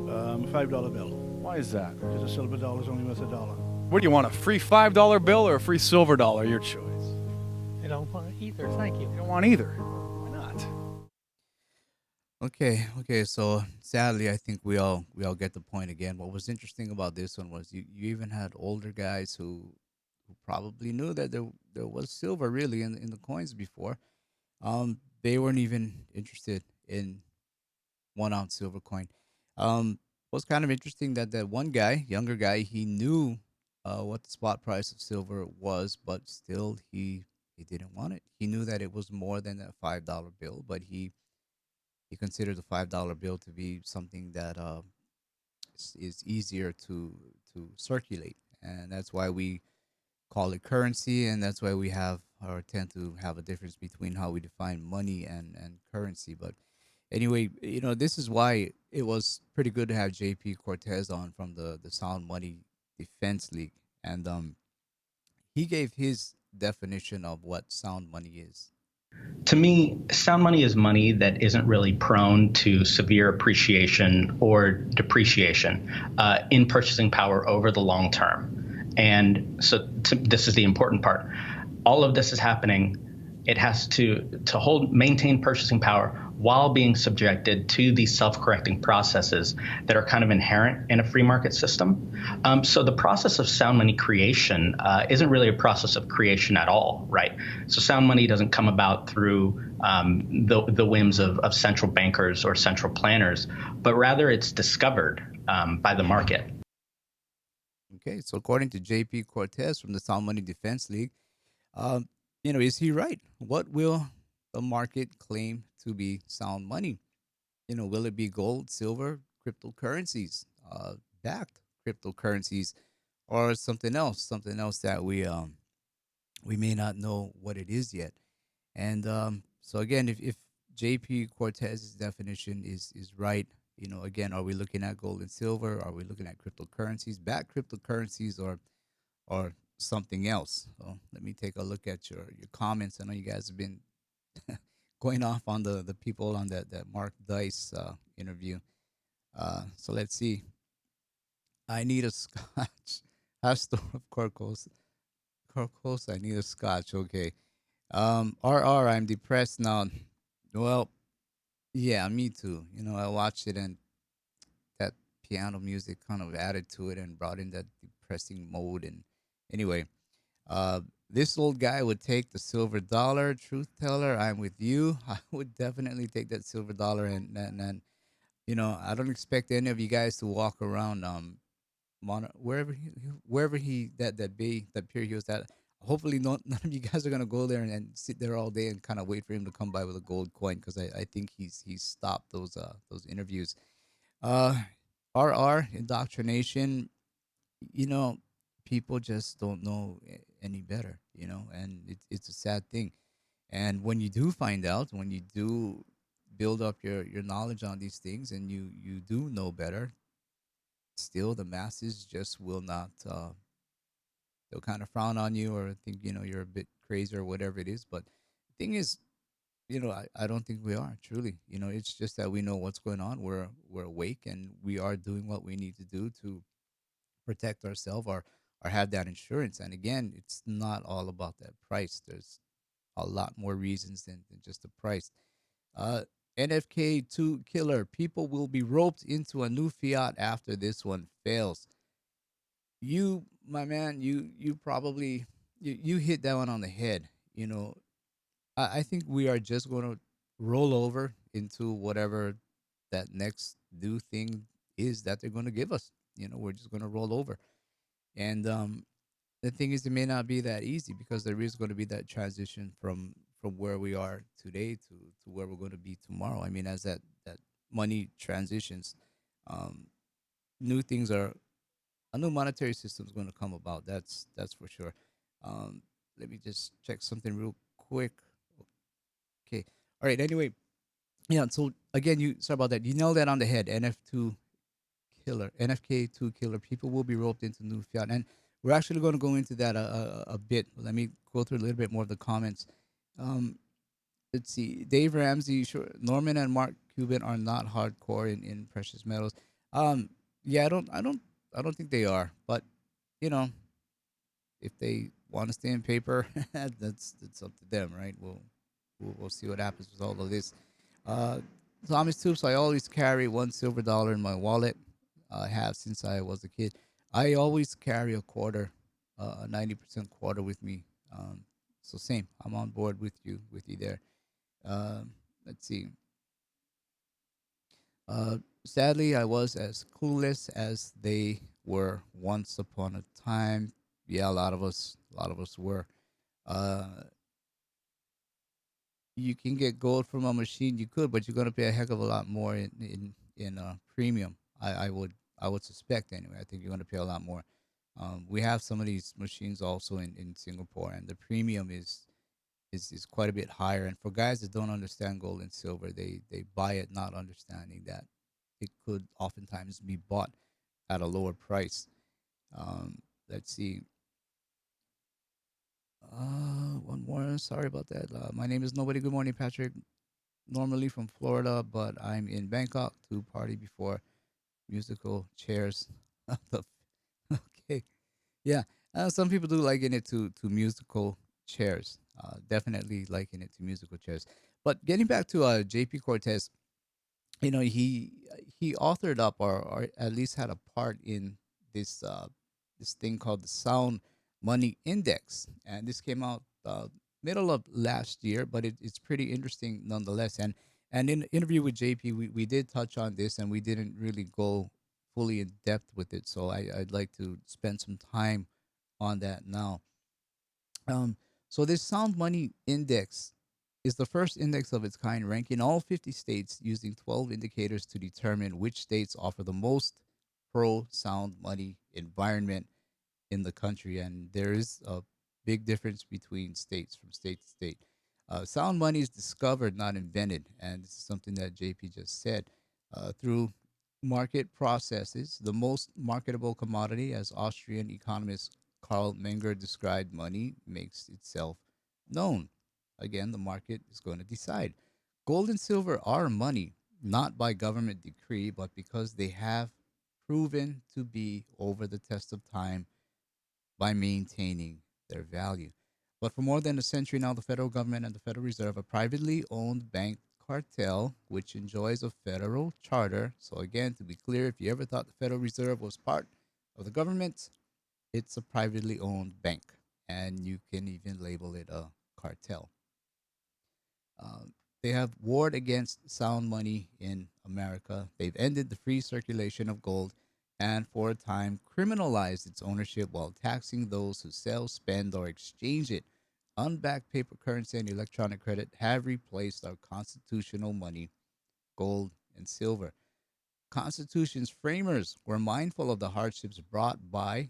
$5 bill. Why is that? Because a silver dollar is only worth $1. What do you want, a free $5 bill or a free silver dollar? Your choice. I don't want either, thank you. You don't want either. Why not? Okay. So sadly, I think we all get the point again. What was interesting about this one was you even had older guys who probably knew that there was silver really in the coins before. They weren't even interested in 1 ounce silver coin. Was kind of interesting that one guy, younger guy, he knew what the spot price of silver was, but still he didn't want it. He knew that it was more than a $5 bill, but he considered the $5 bill to be something that is easier to circulate, and that's why we call it currency, and that's why we have or tend to have a difference between how we define money and currency. But anyway, this is why it was pretty good to have JP Cortez on from the Sound Money Defense League, and he gave his definition of what sound money is. To me, sound money is money that isn't really prone to severe appreciation or depreciation in purchasing power over the long term. And so this is the important part. All of this is happening. It has to maintain purchasing power while being subjected to these self-correcting processes that are kind of inherent in a free market system. So the process of sound money creation isn't really a process of creation at all, right? So sound money doesn't come about through the whims of central bankers or central planners, but rather it's discovered by the market. Okay, so according to JP Cortez from the Sound Money Defense League, is he right? What will the market claim to be sound money? will it be gold, silver, cryptocurrencies, backed cryptocurrencies, or something else that we may not know what it is yet. And so again, if JP Cortez's definition is right, again, are we looking at gold and silver? Are we looking at cryptocurrencies, back cryptocurrencies, or something else? So let me take a look at your comments. I know you guys have been going off on the people on that Mark Dice interview. So let's see. I need a scotch. Hastor of Corcos. Corcos, I need a scotch. Okay. RR, I'm depressed now. Well, yeah, me too. I watched it and that piano music kind of added to it and brought in that depressing mode. And anyway, uh, this old guy would take the silver dollar. Truth teller, I'm with you. I would definitely take that silver dollar and I don't expect any of you guys to walk around wherever he that bay that pier he was at. Hopefully, none of you guys are gonna go there and sit there all day and kind of wait for him to come by with a gold coin because I think he's stopped those interviews. Uh, RR indoctrination. You know, people just don't know any better. And it's a sad thing. And when you do find out, when you do build up your knowledge on these things, and you do know better, still the masses just will not. They'll kind of frown on you or think you're a bit crazy or whatever it is. But the thing is, I don't think we are truly. It's just that we know what's going on. We're awake and we are doing what we need to do to protect ourselves or have that insurance. And again, it's not all about that price. There's a lot more reasons than just the price. Uh, NFK2 killer. People will be roped into a new fiat after this one fails. You, my man, you probably you hit that one on the head. You know, I think we are just going to roll over into whatever that next new thing is that they're going to give us. We're just going to roll over. And the thing is, it may not be that easy because there is going to be that transition from where we are today to where we're going to be tomorrow. I mean, as that money transitions, um, new things are a new monetary system is going to come about. That's for sure. Um, Let me just check something real quick. Okay. All right. Anyway, yeah. So again, you sorry about that. You nailed that on the head. NF2 killer, NFK2 killer. People will be roped into new fiat, and we're actually going to go into that a bit. Let me go through a little bit more of the comments. Um, let's see. Dave Ramsey, sure. Norman and Mark Cuban are not hardcore in precious metals. Um, yeah, I don't think they are. But you know, if they want to stay in paper, that's up to them, right? We'll see what happens with all of this. Uh, Thomas Tubes, I always carry one silver dollar in my wallet. I have since I was a kid. I always carry a quarter, a 90% quarter with me. So same, I'm on board with you there. Let's see. Sadly, I was as clueless as they were once upon a time. Yeah, a lot of us were. Uh, you can get gold from a machine. You could, but you're gonna pay a heck of a lot more in premium. I would suspect anyway. I think you're gonna pay a lot more. We have some of these machines also in Singapore, and the premium is quite a bit higher. And for guys that don't understand gold and silver, they buy it not understanding that it could oftentimes be bought at a lower price. Um, let's see. One more. Sorry about that. My name is Nobody. Good morning, Patrick. Normally from Florida, but I'm in Bangkok to party before musical chairs. The- okay, yeah. Some people do liken it to musical chairs. Definitely liken it to musical chairs. But getting back to JP Cortez, he authored up or at least had a part in this thing called the Sound Money Index, and this came out middle of last year, but it's pretty interesting nonetheless. And in the interview with JP, we did touch on this, and we didn't really go fully in depth with it, so I'd like to spend some time on that now. um so this Sound Money Index, is the first index of its kind, ranking all 50 states using 12 indicators to determine which states offer the most pro sound money environment in the country. And there is a big difference between states from state to state. Sound money is discovered, not invented. And this is something that JP just said. Through market processes, the most marketable commodity, as Austrian economist Karl Menger described, money makes itself known. Again, the market is going to decide. Gold and silver are money, not by government decree, but because they have proven to be over the test of time by maintaining their value. But for more than a century now, the federal government and the Federal Reserve, a privately owned bank cartel, which enjoys a federal charter. So, again, to be clear, if you ever thought the Federal Reserve was part of the government, it's a privately owned bank. And you can even label it a cartel. Um, they have warred against sound money in America. They've ended the free circulation of gold and, for a time, criminalized its ownership while taxing those who sell, spend, or exchange it. Unbacked paper currency and electronic credit have replaced our constitutional money, gold and silver. Constitution's framers were mindful of the hardships brought by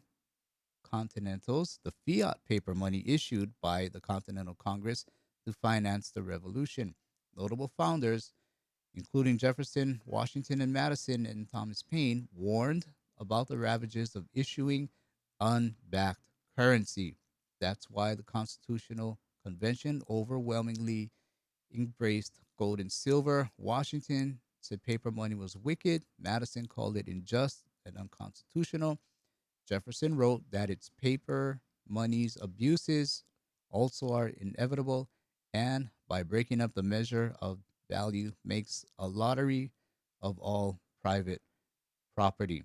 Continentals, the fiat paper money issued by the Continental Congress to finance the revolution. Notable founders, including Jefferson, Washington, and Madison, and Thomas Paine, warned about the ravages of issuing unbacked currency. That's why the Constitutional Convention overwhelmingly embraced gold and silver. Washington said paper money was wicked. Madison called it unjust and unconstitutional. Jefferson wrote that its paper money's abuses also are inevitable, and by breaking up the measure of value, makes a lottery of all private property.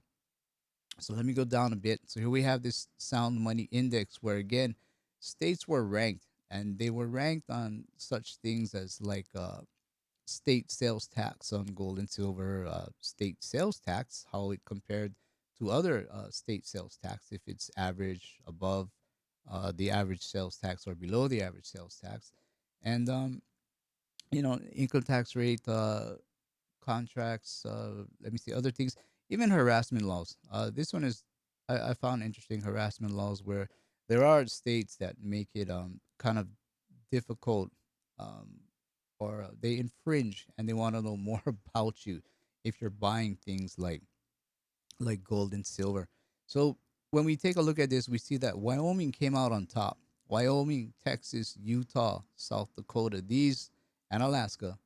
So let me go down a bit. So here we have this sound money index where, again, states were ranked, and they were ranked on such things as like state sales tax on gold and silver, state sales tax, how it compared to other state sales tax, if it's average, above the average sales tax, or below the average sales tax. And, income tax rate, contracts, let me see, other things, even harassment laws. This one is, I found interesting, harassment laws, where there are states that make it kind of difficult, um, or they infringe and they want to know more about you if you're buying things like gold and silver. So when we take a look at this, we see that Wyoming came out on top. Wyoming, Texas, Utah, South Dakota, these, and Alaska,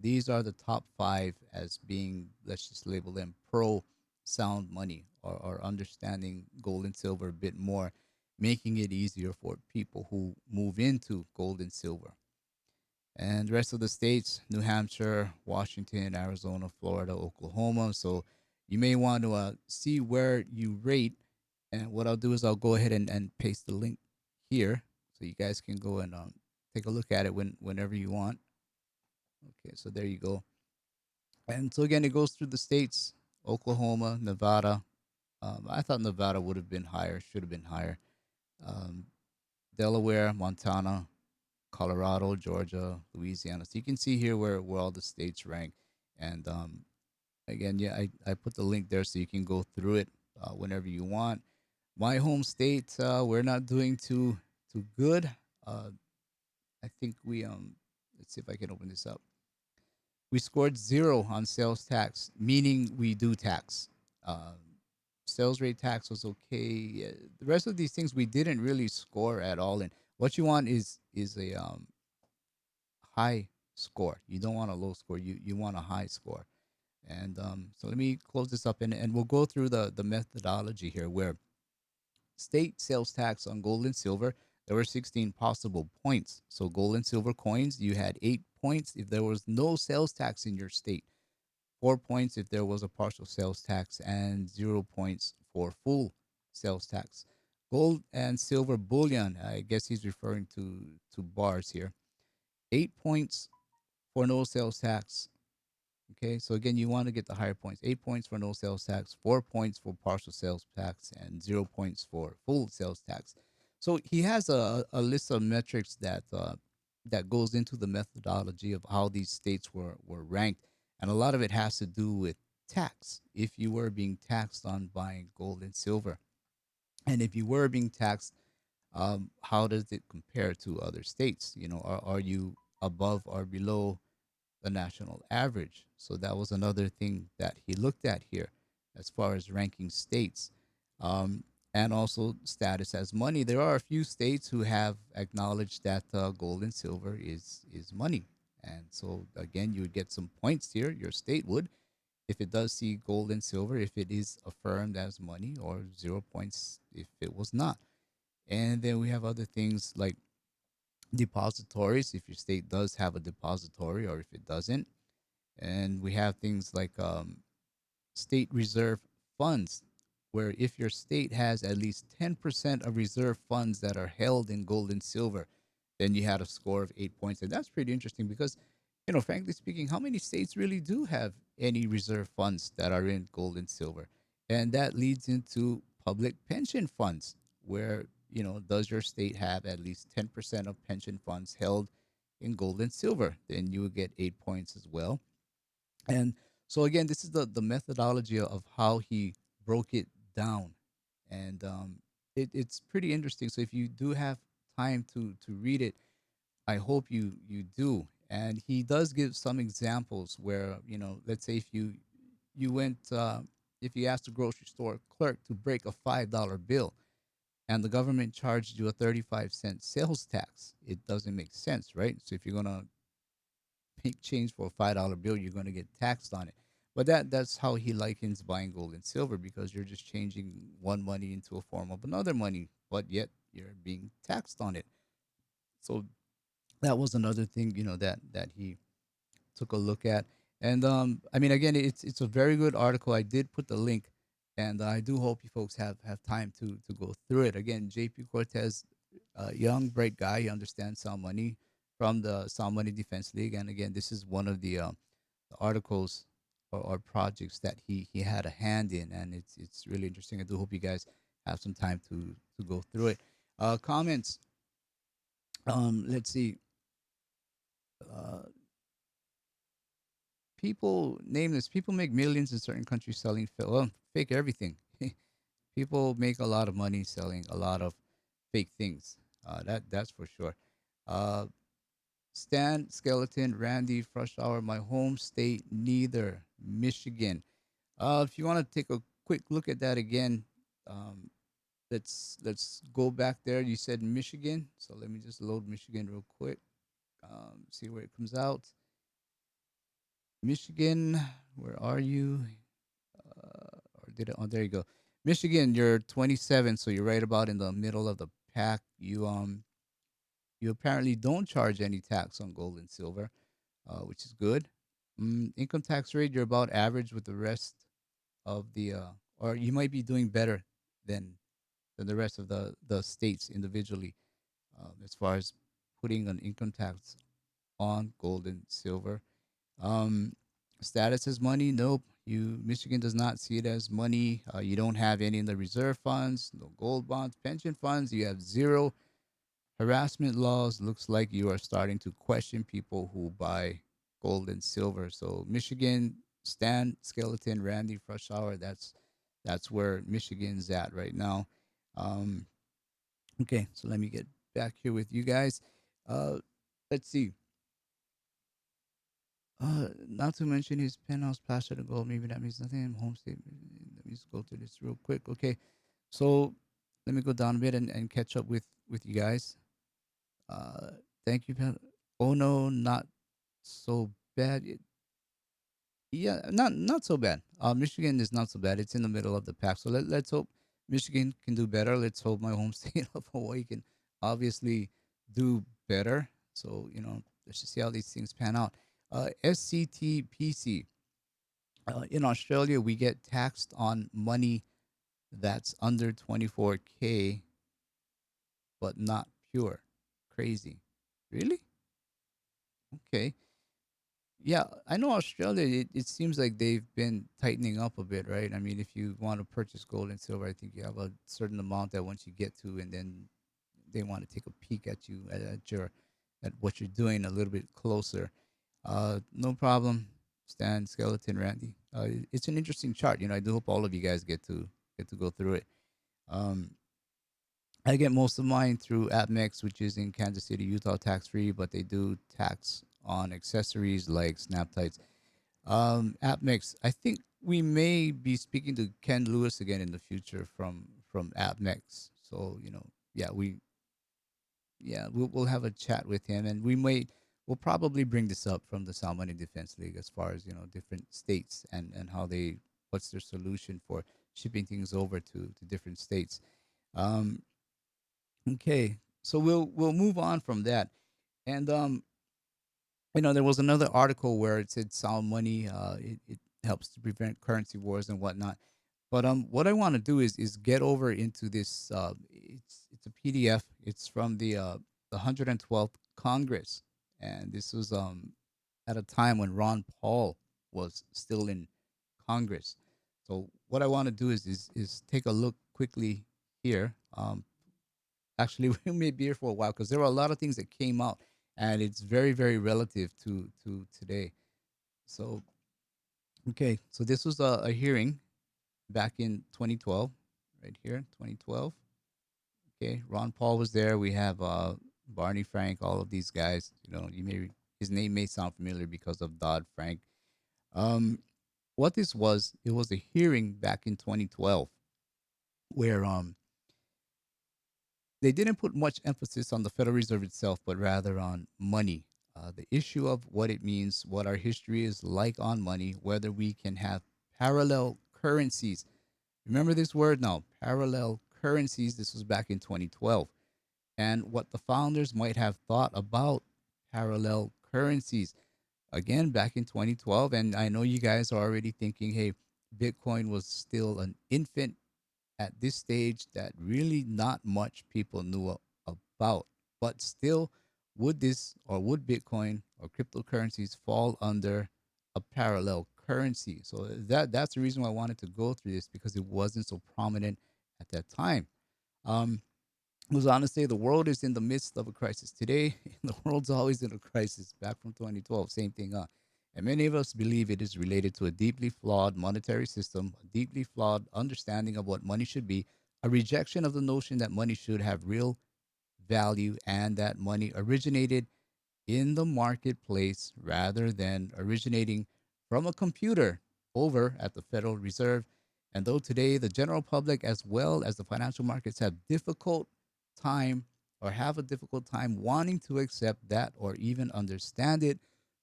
these are the top five as being, let's just label them pro sound money, or understanding gold and silver a bit more, making it easier for people who move into gold and silver. And the rest of the states, New Hampshire, Washington, Arizona, Florida, Oklahoma. So you may want to see where you rate. And what I'll do is I'll go ahead and paste the link here so you guys can go and take a look at it whenever you want. Okay, so there you go. And so again, it goes through the states: Oklahoma, Nevada. I thought Nevada would have been higher, should have been higher. Um, Delaware, Montana, Colorado, Georgia, Louisiana. So you can see here where all the states rank. And again, yeah, I put the link there so you can go through it whenever you want. My home state, we're not doing too good. Uh, I think we let's see if I can open this up. We scored zero on sales tax, meaning we do tax. Uh, Sales rate tax was okay. The rest of these things we didn't really score at all in. What you want is a high score. You don't want a low score. You want a high score. And so let me close this up, and we'll go through the methodology here, where state sales tax on gold and silver, there were 16 possible points. So gold and silver coins, you had 8 points if there was no sales tax in your state, 4 points if there was a partial sales tax, and 0 points for full sales tax. Gold and silver bullion, I guess he's referring to bars here. 8 points for no sales tax. Okay, so again, you want to get the higher points. 8 points for no sales tax, 4 points for partial sales tax, and 0 points for full sales tax. So he has a list of metrics that that goes into the methodology of how these states were ranked, and a lot of it has to do with tax. If you were being taxed on buying gold and silver, and if you were being taxed, how does it compare to other states? You know, are you above or below the national average? So that was another thing that he looked at here as far as ranking states. Um, and also status as money. There are a few states who have acknowledged that gold and silver is money. And so again, you would get some points here. Your state would, if it does see gold and silver, if it is affirmed as money, or 0 points if it was not. And then we have other things like depositories, if your state does have a depository or if it doesn't. And we have things like state reserve funds, where if your state has at least 10% of reserve funds that are held in gold and silver, then you had a score of 8 points. And that's pretty interesting because, you know, frankly speaking, how many states really do have any reserve funds that are in gold and silver? And that leads into public pension funds, where, you know, does your state have at least 10% of pension funds held in gold and silver? Then you would get 8 points as well. And so again, this is the methodology of how he broke it down, and it's pretty interesting. So if you do have time to read it, I hope you do. And he does give some examples where, you know, let's say if you went if you asked a grocery store clerk to break a $5 bill, and the government charged you a 35-cent sales tax, it doesn't make sense, right? So if you're gonna make change for a $5 bill, you're going to get taxed on it. But that's how he likens buying gold and silver, because you're just changing one money into a form of another money, but yet you're being taxed on it. So that was another thing, you know, that he took a look at. And I mean, again, it's a very good article. I did put the link, and I do hope you folks have time to go through it. Again, JP Cortez, young bright guy, he understands sound money from the Sound Money Defense League. And again, this is one of the articles or projects that he had a hand in, and it's really interesting. I do hope you guys have some time to go through it. Comments. Let's see. Uh, People nameless people make millions in certain countries selling fake everything. People make a lot of money selling a lot of fake things. That's for sure. Uh, Stan Skeleton, Randy Fresh Hour, my home state, neither Michigan. If you want to take a quick look at that again, um, let's go back there. You said Michigan, so let me just load Michigan real quick. See where it comes out. Michigan, where are you? Or did it? Oh, there you go. Michigan, you're 27, so you're right about in the middle of the pack. You apparently don't charge any tax on gold and silver, which is good. Income tax rate, you're about average with the rest of or you might be doing better than the rest of the states individually, as far as putting an income tax on gold and silver. Um, Status as money? Nope. Michigan does not see it as money. You don't have any in the reserve funds, no gold bonds, pension funds. You have zero harassment laws. Looks like you are starting to question people who buy gold and silver. So Michigan, Stan Skeleton, Randy Fresh Hour. That's where Michigan's at right now. Um, okay, so let me get back here with you guys. Uh, let's see. Not to mention his penthouse plastered in gold. Maybe that means nothing. Home state. Let me just go through this real quick. Okay, so let me go down a bit and catch up with you guys. Uh, Thank you. Oh no, not so bad. Yeah, not so bad. Michigan is not so bad. It's in the middle of the pack. So let's hope Michigan can do better. Let's hope my home state of Hawaii can obviously do better. So, you know, let's just see how these things pan out. SCTPC. In Australia, we get taxed on money that's under 24K, but not pure. Crazy. Really? Okay. Yeah, I know Australia, it seems like they've been tightening up a bit, right? I mean, if you want to purchase gold and silver, I think you have a certain amount that once you get to, and then they want to take a peek at you, at your at what you're doing a little bit closer. No problem, Stan, Skeleton, Randy. It's an interesting chart. I do hope all of you guys get to go through it. Um, I get most of mine through AppMex, which is in Kansas City, Utah, tax free, but they do tax on accessories like snap tights. AppMex, I think we may be speaking to Ken Lewis again in the future from AppMex. So yeah, we'll have a chat with him, and we'll probably bring this up from the Sound Money Defense League as far as different states and how they what's their solution for shipping things over to different states. Um, okay, so we'll move on from that, and there was another article where it said Sound Money it helps to prevent currency wars and whatnot. But what I want to do is get over into this. It's a PDF. It's from the 112th Congress, and this was at a time when Ron Paul was still in Congress. So what I want to do is take a look quickly here. Actually, we may be here for a while because there were a lot of things that came out, and it's very very relative to today. So okay, so this was a hearing back in 2012, right here, 2012. Okay, Ron Paul was there. We have Barney Frank, all of these guys. His name may sound familiar because of Dodd Frank. Um, what this was, it was a hearing back in 2012 where they didn't put much emphasis on the Federal Reserve itself, but rather on money. The issue of what it means, what our history is like on money, whether we can have parallel currencies. Remember this word now, parallel currencies. This was back in 2012. And what the founders might have thought about parallel currencies. Again, back in 2012. And I know you guys are already thinking, hey, Bitcoin was still an infant at this stage that really not much people knew about. But still, would this or would Bitcoin or cryptocurrencies fall under a parallel currency? So that's the reason why I wanted to go through this because it wasn't so prominent at that time. Um, Goes on to say the world is in the midst of a crisis today. The world's always in a crisis. Back from 2012, same thing. And many of us believe it is related to a deeply flawed monetary system, a deeply flawed understanding of what money should be, a rejection of the notion that money should have real value and that money originated in the marketplace rather than originating from a computer over at the Federal Reserve. And though today the general public as well as the financial markets time have a difficult time wanting to accept that or even understand it,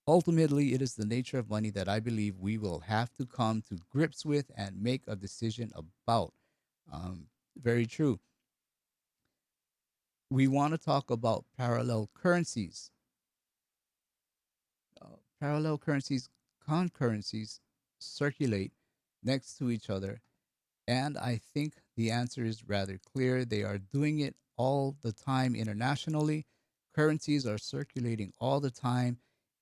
ultimately it is the nature of money that I believe we will have to come to grips with and make a decision about. Very true. We want to talk about parallel currencies. Parallel currencies, concurrencies circulate next to each other. And I think the answer is rather clear. They are doing it all the time internationally. Currencies are circulating all the time.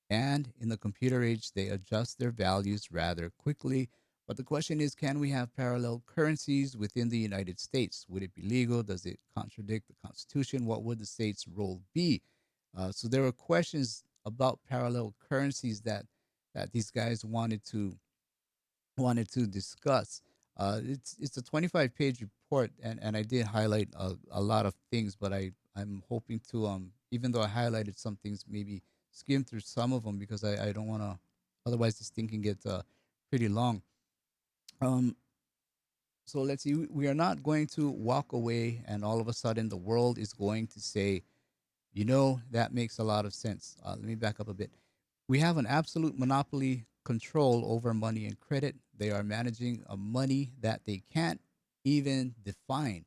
And in the computer age, they adjust their values rather quickly. But the question is, can we have parallel currencies within the United States? Would it be legal? Does it contradict the Constitution? What would the state's role be? So there are questions about parallel currencies that these guys wanted to discuss. It's a 25-page report, and I did highlight a lot of things, but I'm hoping to even though I highlighted some things, maybe skim through some of them because I don't want to. Otherwise, this thing can get pretty long. Um, so let's see. We are not going to walk away, and all of a sudden, the world is going to say, that makes a lot of sense. Let me back up a bit. We have an absolute monopoly control over money and credit. They are managing a money that they can't even define.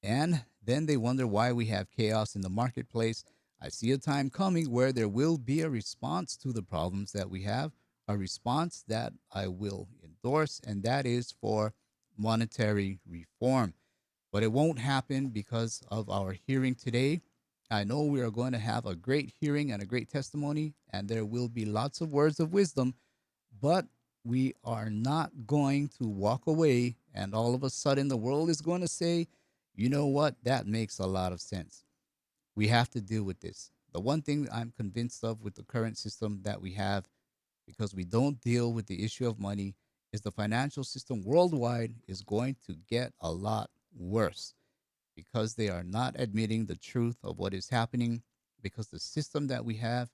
And then they wonder why we have chaos in the marketplace. I see a time coming where there will be a response to the problems that we have, a response that I will endorse, and that is for monetary reform. But it won't happen because of our hearing today. I know we are going to have a great hearing and a great testimony, and there will be lots of words of wisdom, but we are not going to walk away and all of a sudden the world is going to say, you know what, that makes a lot of sense. We have to deal with this. The one thing I'm convinced of with the current system that we have, because we don't deal with the issue of money, is the financial system worldwide is going to get a lot worse because they are not admitting the truth of what is happening, because the system that we have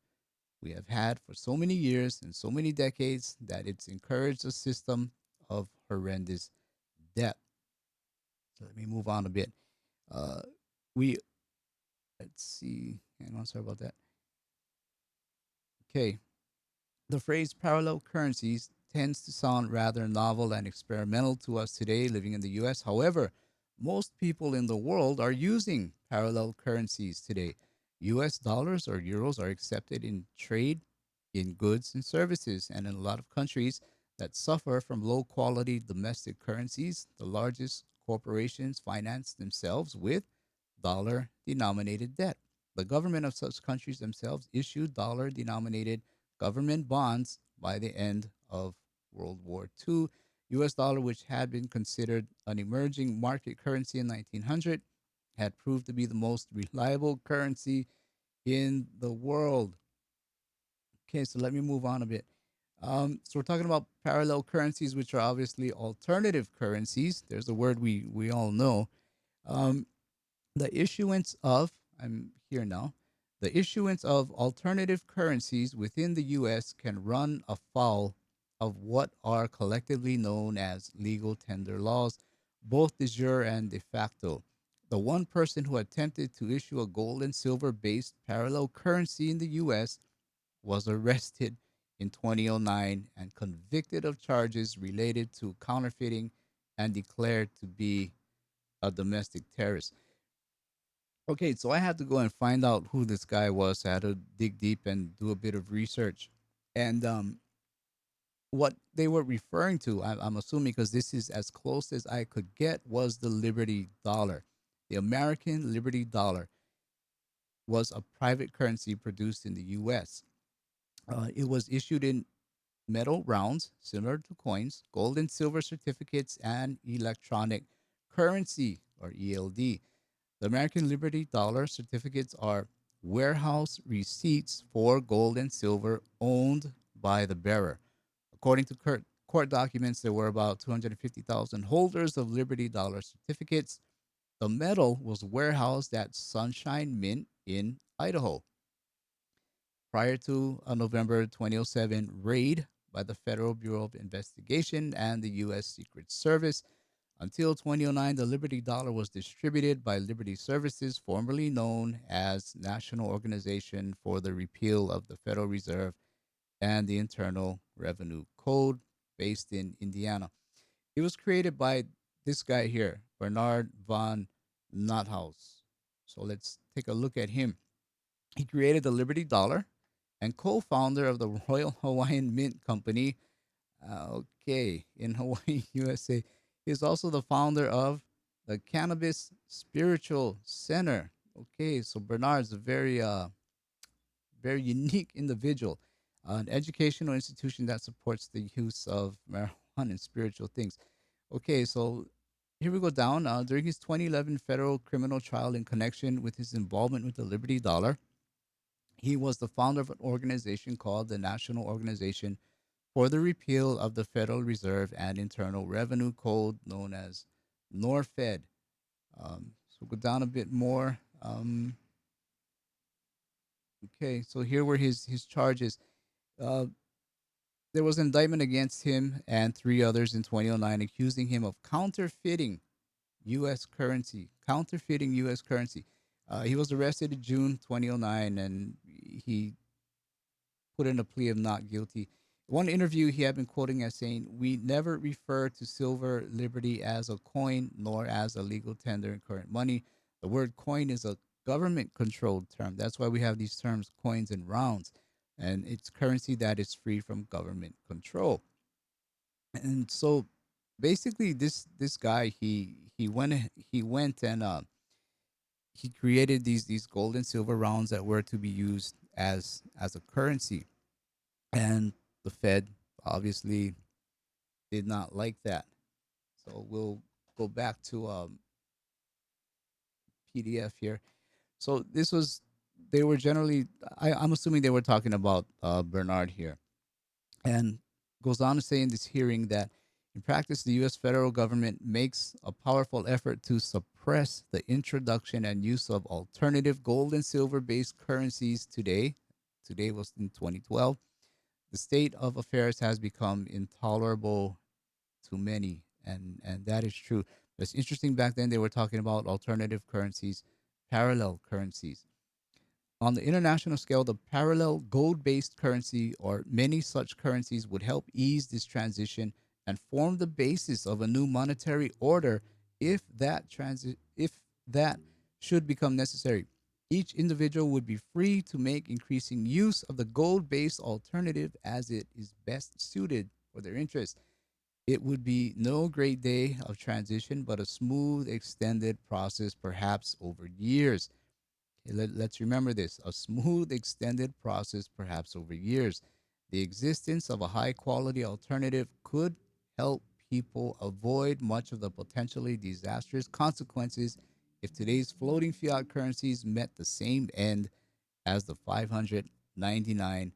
had for so many years and so many decades that it's encouraged a system of horrendous debt. So let me move on a bit. Uh, we Let's see. Hang on, sorry about that. Okay, the phrase parallel currencies tends to sound rather novel and experimental to us today living in the US. However, most people in the world are using parallel currencies today. US dollars or euros are accepted in trade in goods and services, and in a lot of countries that suffer from low quality domestic currencies, the largest corporations finance themselves with dollar denominated debt. The government of such countries themselves issued dollar denominated government bonds by the end of World War II. US dollar, which had been considered an emerging market currency in 1900, had proved to be the most reliable currency in the world. Okay, so let me move on a bit. So we're talking about parallel currencies, which are obviously alternative currencies. There's a word we all know. Um, the issuance of, I'm here now, the issuance of alternative currencies within the U.S. can run afoul of what are collectively known as legal tender laws, both de jure and de facto. The one person who attempted to issue a gold and silver based parallel currency in the U.S. was arrested in 2009 and convicted of charges related to counterfeiting and declared to be a domestic terrorist. Okay, so I had to go and find out who this guy was. I had to dig deep and do a bit of research. And what they were referring to, I'm assuming because this is as close as I could get, was the Liberty Dollar. The American Liberty Dollar was a private currency produced in the US. It was issued in metal rounds, similar to coins, gold and silver certificates, and electronic currency, or ELD. The American Liberty Dollar certificates are warehouse receipts for gold and silver owned by the bearer. According to court documents, there were about 250,000 holders of Liberty Dollar certificates. The metal was warehoused at Sunshine Mint in Idaho. Prior to a November 2007 raid by the Federal Bureau of Investigation and the U.S. Secret Service, until 2009, the Liberty Dollar was distributed by Liberty Services, formerly known as National Organization for the Repeal of the Federal Reserve and the Internal Revenue Code, based in Indiana. It was created by this guy here, Bernard von Nothaus. So let's take a look at him. He created the Liberty Dollar and co-founder of the Royal Hawaiian Mint Company, okay, in Hawaii, USA. He's also the founder of the Cannabis Spiritual Center. Okay, so Bernard's a very unique individual, an educational institution that supports the use of marijuana and spiritual things. Okay, so here we go down. During his 2011 federal criminal trial in connection with his involvement with the Liberty Dollar, he was the founder of an organization called the National Organization for the Repeal of the Federal Reserve and Internal Revenue Code, known as NORFED. So go down a bit more. Okay, so here were his charges. Uh, there was an indictment against him and three others in 2009 accusing him of counterfeiting U.S. currency. Counterfeiting U.S. currency. He was arrested in June 2009 and he put in a plea of not guilty. One interview he had been quoting as saying, "We never refer to silver liberty as a coin nor as a legal tender in current money. The word coin is a government controlled term. That's why we have these terms coins and rounds. And it's currency that is free from government control." And so basically this guy he went and he created these gold and silver rounds that were to be used as a currency. And the Fed obviously did not like that. So we'll go back to PDF here. So this was they were generally, I'm assuming they were talking about Bernard here, and goes on to say in this hearing that in practice, the U.S. federal government makes a powerful effort to suppress the introduction and use of alternative gold and silver based currencies today. Today was in 2012. The state of affairs has become intolerable to many, and that is true. But it's interesting, back then they were talking about alternative currencies, parallel currencies. On the international scale, the parallel gold based currency or many such currencies would help ease this transition and form the basis of a new monetary order if that should become necessary. Each individual would be free to make increasing use of the gold based alternative as it is best suited for their interests. It would be no great day of transition, but a smooth, extended process, perhaps over years. Okay, let's remember this: a smooth, extended process, perhaps over years. The existence of a high quality alternative could help people avoid much of the potentially disastrous consequences if today's floating fiat currencies met the same end as the 599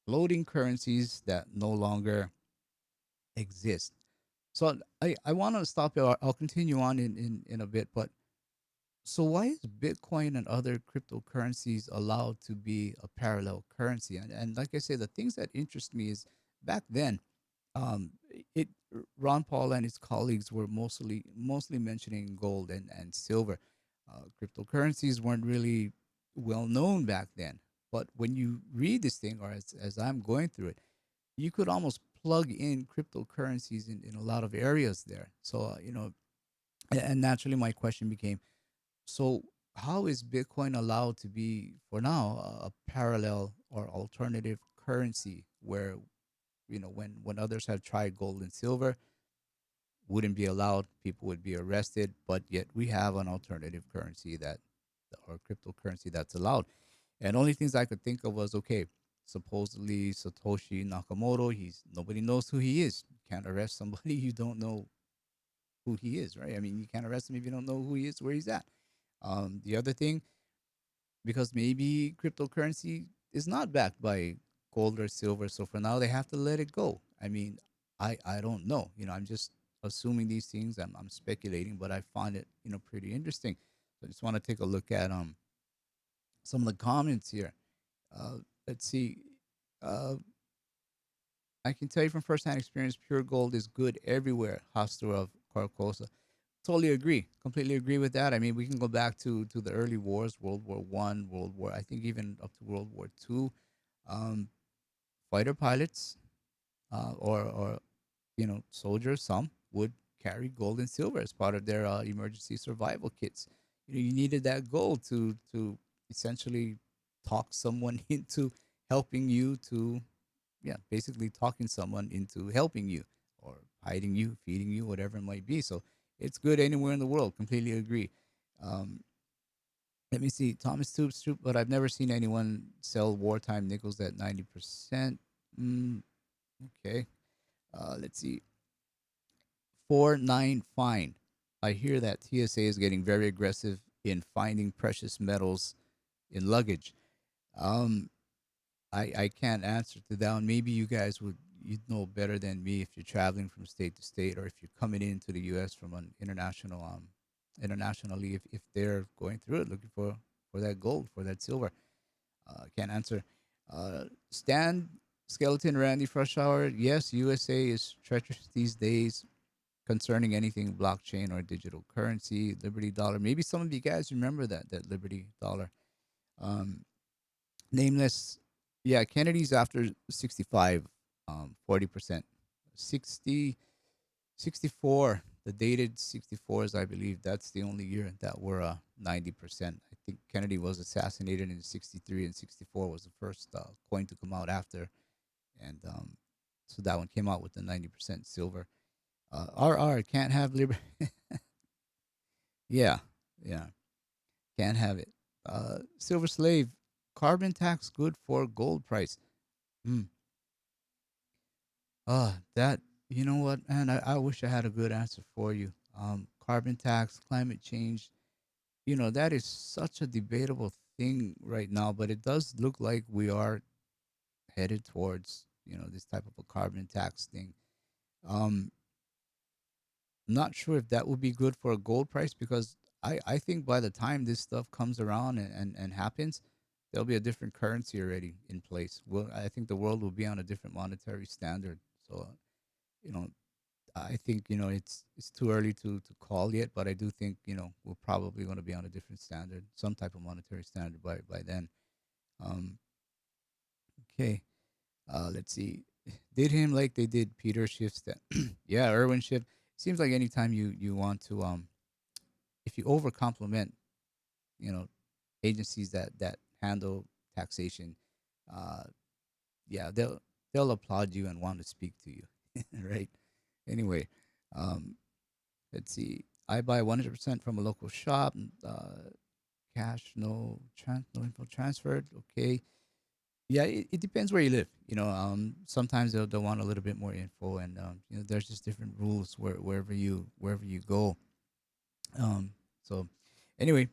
floating currencies that no longer exist. So I want to stop here. I'll continue on in a bit, but so why is Bitcoin and other cryptocurrencies allowed to be a parallel currency? And like I say, the things that interest me is back then, um, it Ron Paul and his colleagues were mostly mentioning gold and silver. Cryptocurrencies weren't really well known back then. But when you read this thing, or as I'm going through it, you could almost plug in cryptocurrencies in a lot of areas there. So, and naturally my question became, so how is Bitcoin allowed to be, for now, a parallel or alternative currency where, when others have tried gold and silver, wouldn't be allowed, people would be arrested, but yet we have an alternative currency that, or cryptocurrency, that's allowed. And only things I could think of was, okay, supposedly Satoshi Nakamoto, he's nobody knows who he is. You can't arrest somebody you don't know who he is, right? I mean, you can't arrest him if you don't know who he is, where he's at. The other thing, because maybe cryptocurrency is not backed by gold or silver, so for now they have to let it go. I mean, I don't know. I'm just assuming these things. I'm speculating, but I find it pretty interesting. So I just want to take a look at some of the comments here. Let's see. Uh, I can tell you from firsthand experience, pure gold is good everywhere. Hostel of Carcosa. Totally agree. Completely agree with that. I mean, we can go back to the early wars, World War I, I think even up to World War II. Um, Fighter pilots, or soldiers, some would carry gold and silver as part of their emergency survival kits. You needed that gold to essentially talk someone into helping you to, yeah, basically talking someone into helping you or hiding you, feeding you, whatever it might be. So it's good anywhere in the world. Completely agree. Um, Let me see. Thomas Tubes, but I've never seen anyone sell wartime nickels at 90%. Mm, okay. Let's see. 4-9 fine. I hear that TSA is getting very aggressive in finding precious metals in luggage. Um, I can't answer to that one. Maybe you guys you'd know better than me if you're traveling from state to state, or if you're coming into the U.S. from an internationally, if they're going through it looking for that gold, for that silver. Can't answer. Stan Skeleton Randy Fresh Hour. Yes, USA is treacherous these days concerning anything blockchain or digital currency. Liberty Dollar. Maybe some of you guys remember that Liberty Dollar. Um, Nameless. Yeah, Kennedy's after 65, 40%. 60, 64. The dated 64s, I believe, that's the only year that were 90%. I think Kennedy was assassinated in 63, and 64 was the first coin to come out after. And so that one came out with the 90% silver. RR can't have liberty. Yeah, yeah, can't have it. Silver Slave, carbon tax good for gold price. Hmm. That, you know what, man? I wish I had a good answer for you. Carbon tax, climate change. That is such a debatable thing right now, but it does look like we are headed towards this type of a carbon tax thing. Um, Not sure if that would be good for a gold price because I think by the time this stuff comes around and happens, there'll be a different currency already in place. Well, I think the world will be on a different monetary standard. So, you know, I think it's too early to call yet, but I do think we're probably going to be on a different standard, some type of monetary standard by then. Um, okay, let's see. Did him like they did Peter Schiff's that yeah, Irwin Schiff. Seems like anytime you want to if you over compliment you know agencies that handle taxation, uh, yeah, they'll applaud you and want to speak to you, right? Anyway, um, let's see. I buy 100% from a local shop. Cash, no info transferred. Okay. Yeah, it depends where you live. Sometimes they'll want a little bit more info, and there's just different rules wherever you go. So, anyway,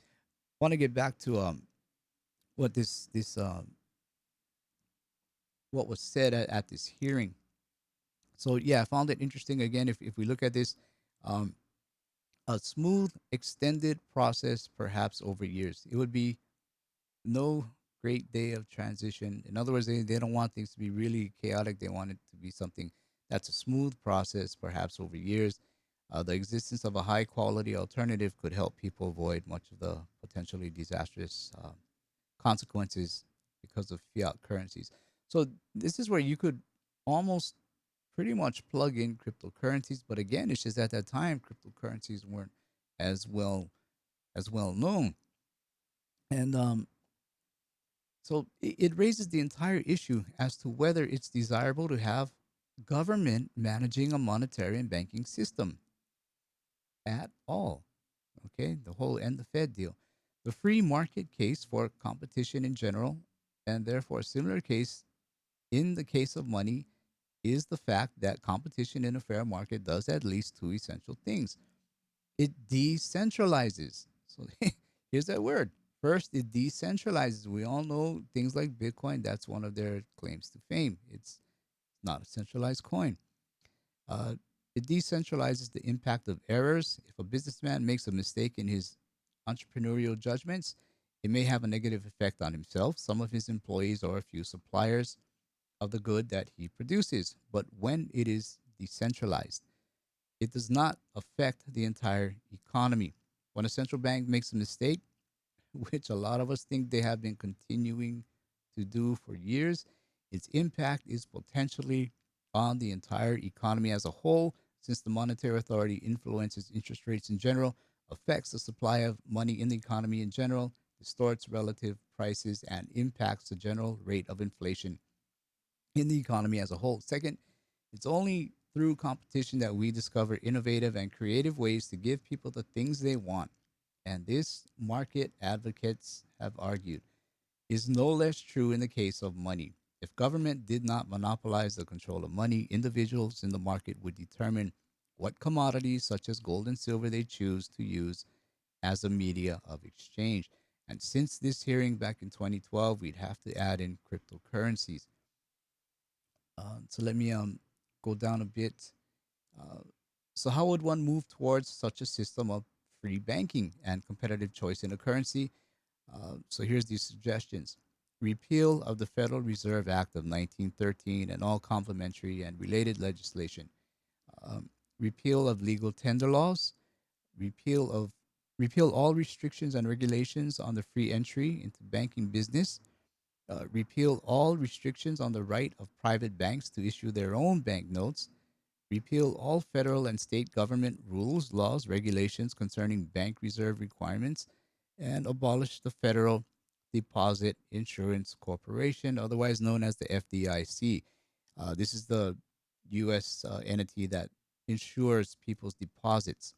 want to get back to what this what was said at this hearing. So yeah, I found it interesting. Again, if we look at this, um, a smooth, extended process, perhaps over years, it would be no great day of transition. In other words, they don't want things to be really chaotic. They want it to be something that's a smooth process, perhaps over years. The existence of a high quality alternative could help people avoid much of the potentially disastrous consequences because of fiat currencies. So this is where you could almost pretty much plug in cryptocurrencies, but again, it's just at that time cryptocurrencies weren't as well known, and so it raises the entire issue as to whether it's desirable to have government managing a monetary and banking system at all. Okay, the whole and the Fed deal. The free market case for competition in general, and therefore a similar case in the case of money, is the fact that competition in a fair market does at least two essential things. It decentralizes. So here's that word. First, it decentralizes. We all know things like Bitcoin, that's one of their claims to fame. It's not a centralized coin. Uh, it decentralizes the impact of errors. If a businessman makes a mistake in his entrepreneurial judgments, it may have a negative effect on himself, some of his employees, or a few suppliers of the good that he produces. But when it is decentralized, it does not affect the entire economy. When a central bank makes a mistake, which a lot of us think they have been continuing to do for years, its impact is potentially on the entire economy as a whole, since the monetary authority influences interest rates in general, affects the supply of money in the economy in general, distorts relative prices, and impacts the general rate of inflation in the economy as a whole. Second, it's only through competition that we discover innovative and creative ways to give people the things they want. And this, market advocates have argued, is no less true in the case of money. If government did not monopolize the control of money, individuals in the market would determine what commodities, such as gold and silver, they choose to use as a media of exchange. And since this hearing back in 2012, we'd have to add in cryptocurrencies. So let me go down a bit. Uh, so how would one move towards such a system of free banking and competitive choice in a currency? So here's these suggestions: repeal of the Federal Reserve Act of 1913 and all complementary and related legislation. Repeal of legal tender laws. Repeal of repeal all restrictions and regulations on the free entry into banking business. Repeal all restrictions on the right of private banks to issue their own banknotes. Repeal all federal and state government rules, laws, regulations concerning bank reserve requirements, and abolish the Federal Deposit Insurance Corporation, otherwise known as the FDIC. This is the U.S. Entity that insures people's deposits.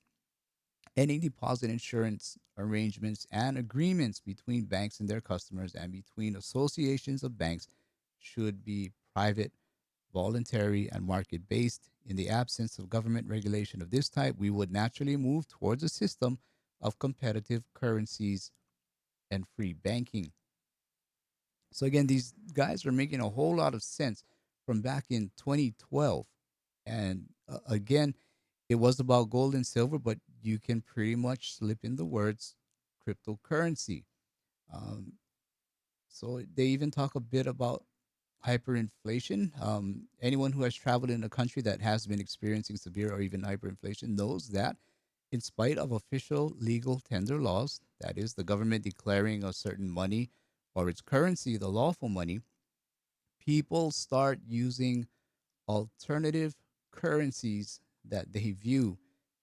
Any deposit insurance arrangements and agreements between banks and their customers and between associations of banks should be private, voluntary, and market based. In the absence of government regulation of this type, we would naturally move towards a system of competitive currencies and free banking. So again, these guys are making a whole lot of sense from back in 2012. And again, it was about gold and silver, but you can pretty much slip in the words cryptocurrency. Um, so they even talk a bit about hyperinflation. Anyone who has traveled in a country that has been experiencing severe or even hyperinflation knows that, in spite of official legal tender laws, that is, the government declaring a certain money or its currency the lawful money, people start using alternative currencies that they view,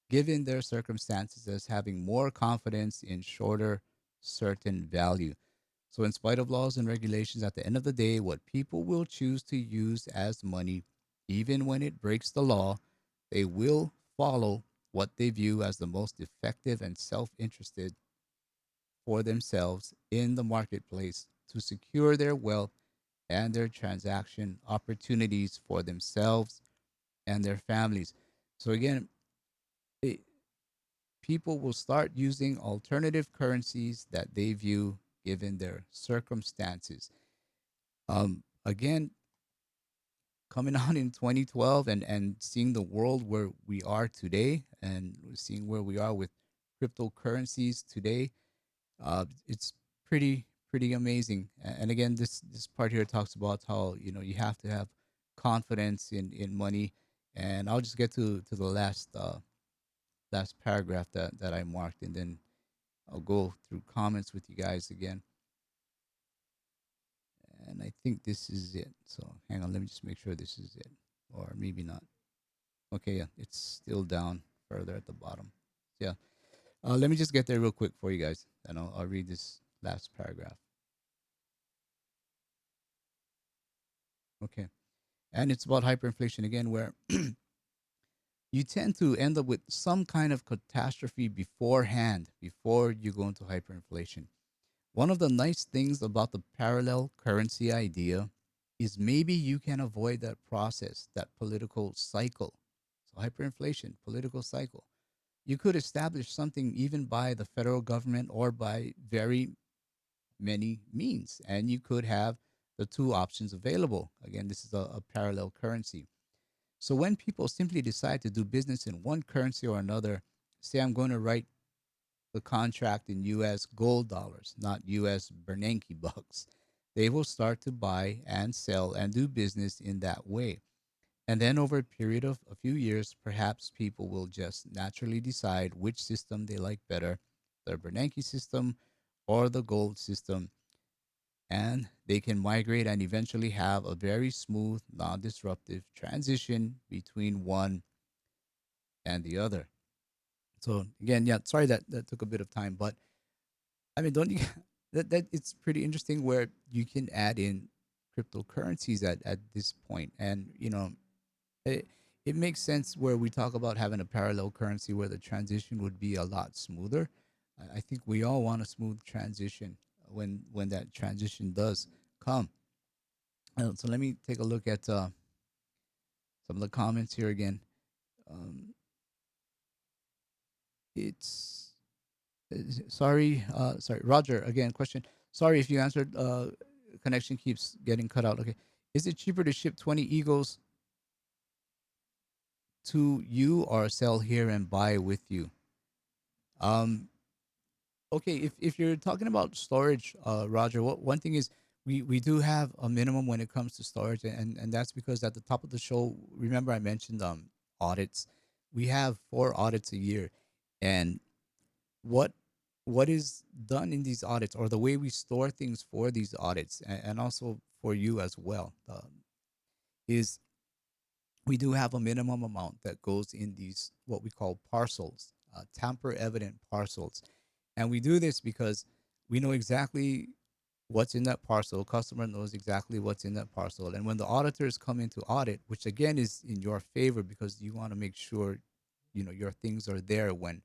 given their circumstances, as having more confidence in shorter certain value. So, in spite of laws and regulations, at the end of the day, what people will choose to use as money, even when it breaks the law, they will follow what they view as the most effective and self interested for themselves in the marketplace to secure their wealth and their transaction opportunities for themselves and their families. So, again, it, people will start using alternative currencies that they view given their circumstances. Again, coming out in 2012 and seeing the world where we are today and seeing where we are with cryptocurrencies today, it's pretty amazing. And again, this part here talks about how you have to have confidence in money. And I'll just get to the last paragraph that I marked, and then I'll go through comments with you guys again. And I think this is it. So hang on, let me just make sure this is it, or maybe not. Okay, yeah, it's still down further at the bottom. Yeah, let me just get there real quick for you guys, and I'll read this last paragraph. Okay, and it's about hyperinflation again, where you tend to end up with some kind of catastrophe beforehand before you go into hyperinflation. One of the nice things about the parallel currency idea is maybe you can avoid that process, that political cycle. So, hyperinflation, political cycle. You could establish something even by the federal government or by very many means, and you could have the two options available. Again, this is a parallel currency. So, when people simply decide to do business in one currency or another, say I'm going to write the contract in US gold dollars, not US Bernanke bucks. They will start to buy and sell and do business in that way. And then over a period of a few years, perhaps people will just naturally decide which system they like better, the Bernanke system or the gold system. And they can migrate and eventually have a very smooth, non disruptive transition between one and the other. So, again, yeah, sorry that took a bit of time, but I mean, don't you that it's pretty interesting where you can add in cryptocurrencies at this point, and it it makes sense where we talk about having a parallel currency where the transition would be a lot smoother. I think we all want a smooth transition when that transition does come. So let me take a look at some of the comments here again. Um, it's sorry, Roger. Again, question. Sorry if you answered. Connection keeps getting cut out. Okay, is it cheaper to ship 20 Eagles to you or sell here and buy with you? Um, okay, if you're talking about storage, Roger, one thing is we do have a minimum when it comes to storage, and that's because at the top of the show, remember I mentioned audits. We have 4 audits a year, and what what is done in these audits, or the way we store things for these audits, and also for you as well, is we do have a minimum amount that goes in these what we call parcels, tamper evident parcels. And we do this because we know exactly what's in that parcel. Customer knows exactly what's in that parcel. And when the auditors come in to audit, which again is in your favor because you want to make sure your things are there when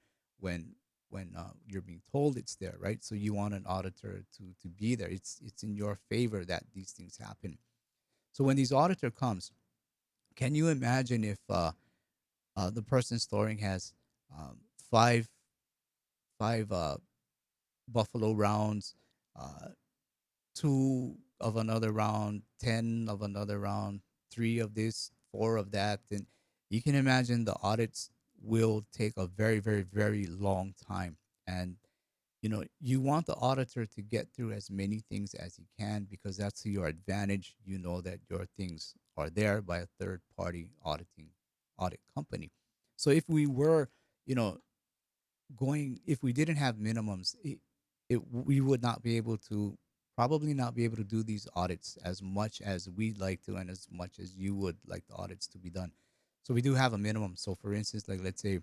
you're being told it's there, right? So you want an auditor to be there. It's in your favor that these things happen. So when these auditor comes, can you imagine if the person storing has five five buffalo rounds, uh, two of another round, 10 of another round, three of this, four of that, then you can imagine the audits will take a very, very, very long time. And you want the auditor to get through as many things as he can because that's to your advantage. You know that your things are there by a third party audit company. So if we were, you know, if we didn't have minimums, we would not be able to probably not be able to do these audits as much as we'd like to and as much as you would like the audits to be done. So we do have a minimum. So for instance, like let's say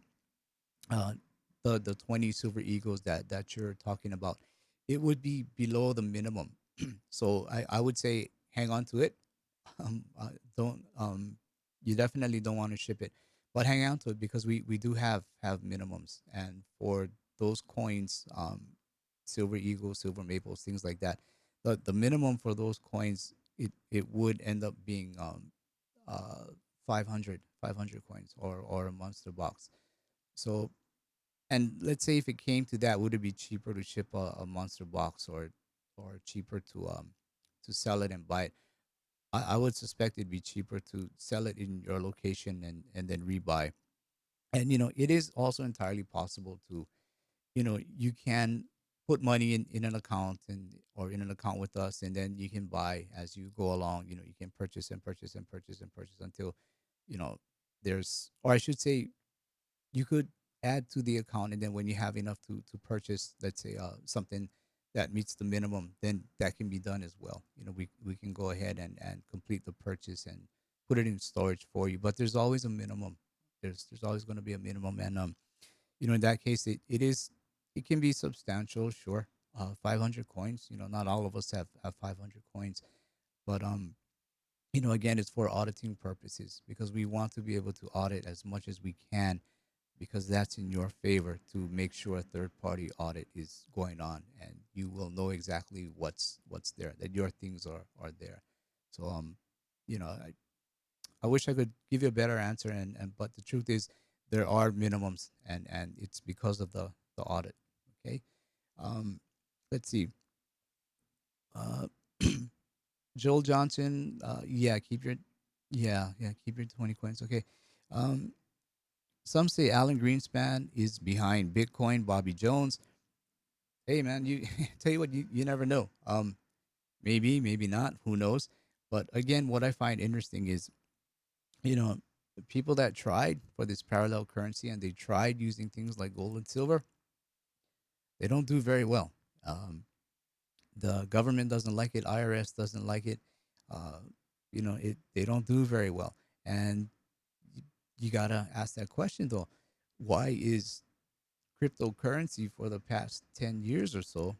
uh, the 20 silver eagles that you're talking about, it would be below the minimum. So I would say hang on to it. Don't You definitely don't want to ship it, but hang on to it because we do have minimums, and for those coins, silver eagles, silver maples, things like that, the minimum for those coins, it would end up being uh 500 coins or a monster box. So, and let's say if it came to that, would it be cheaper to ship a monster box or cheaper to sell it and buy it? I would suspect it'd be cheaper to sell it in your location and then rebuy. And it is also entirely possible to, you can put money in an account or in an account with us, and then you can buy as you go along. You can purchase and purchase and purchase and purchase until, you know, or I should say, you could add to the account, and then when you have enough to purchase, let's say something that meets the minimum, then that can be done as well. We can go ahead and complete the purchase and put it in storage for you, but there's always a minimum. There's always going to be a minimum, and in that case, it can be substantial, sure. 500 coins, not all of us have 500 coins, but again, it's for auditing purposes because we want to be able to audit as much as we can, because that's in your favor to make sure a third party audit is going on and you will know exactly what's there, that your things are there. So I wish I could give you a better answer, and but the truth is there are minimums, and it's because of the audit. Okay. um let's see. uh Joel Johnson, yeah, keep your 20 coins. Okay. um Some say Alan Greenspan is behind Bitcoin. Bobby Jones. Hey man, you tell you what, you never know. Maybe not. Who knows? But again, what I find interesting is, you know, the people that tried for this parallel currency and they tried using things like gold and silver, they don't do very well. Um, the government doesn't like it. IRS doesn't like it. Uh, they don't do very well. And you, you gotta ask that question though. Why is cryptocurrency for the past 10 years or so,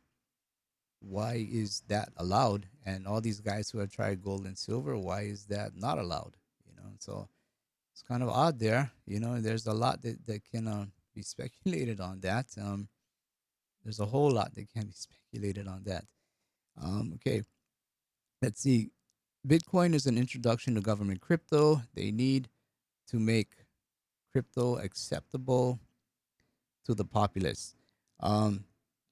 why is that allowed? And all these guys who have tried gold and silver, why is that not allowed? So it's kind of odd there. There's a lot that can be speculated on that. There's a whole lot that can be speculated on that. Okay, let's see. Bitcoin is an introduction to government crypto. They need to make crypto acceptable to the populace. Um,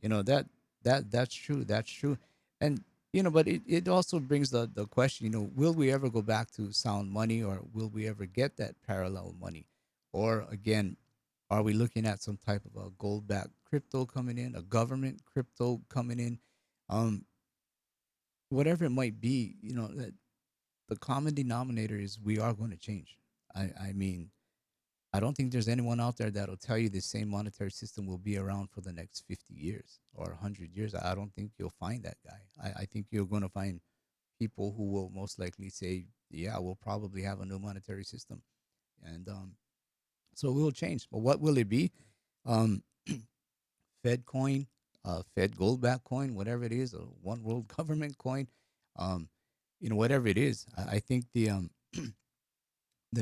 that's true. That's true. And but it also brings the question, will we ever go back to sound money, or will we ever get that parallel money? Or again, are we looking at some type of a gold backed crypto coming in, a government crypto coming in? Um, Whatever it might be, that the common denominator is we are going to change. I mean, I don't think there's anyone out there that'll tell you the same monetary system will be around for the next 50 years or 100 years. I don't think you'll find that guy. I think you're going to find people who will most likely say, yeah, we'll probably have a new monetary system. And so it will change. But what will it be? Um, Fed coin, Fed gold back coin, whatever it is, a one world government coin, um, whatever it is. I think the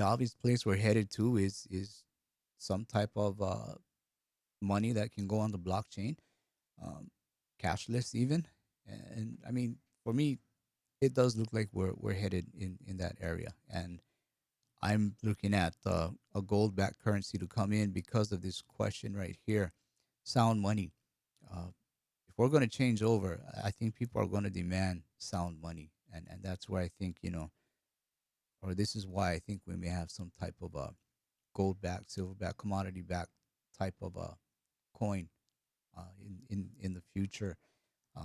obvious place we're headed to is some type of money that can go on the blockchain, um, cashless even. And I mean, for me, it does look like we're headed in that area. And I'm looking at a gold backed currency to come in because of this question right here, sound money. If we're going to change over, I think people are going to demand sound money, and that's where I think or this is why I think we may have some type of a gold back, silver back, commodity back type of a coin in the future.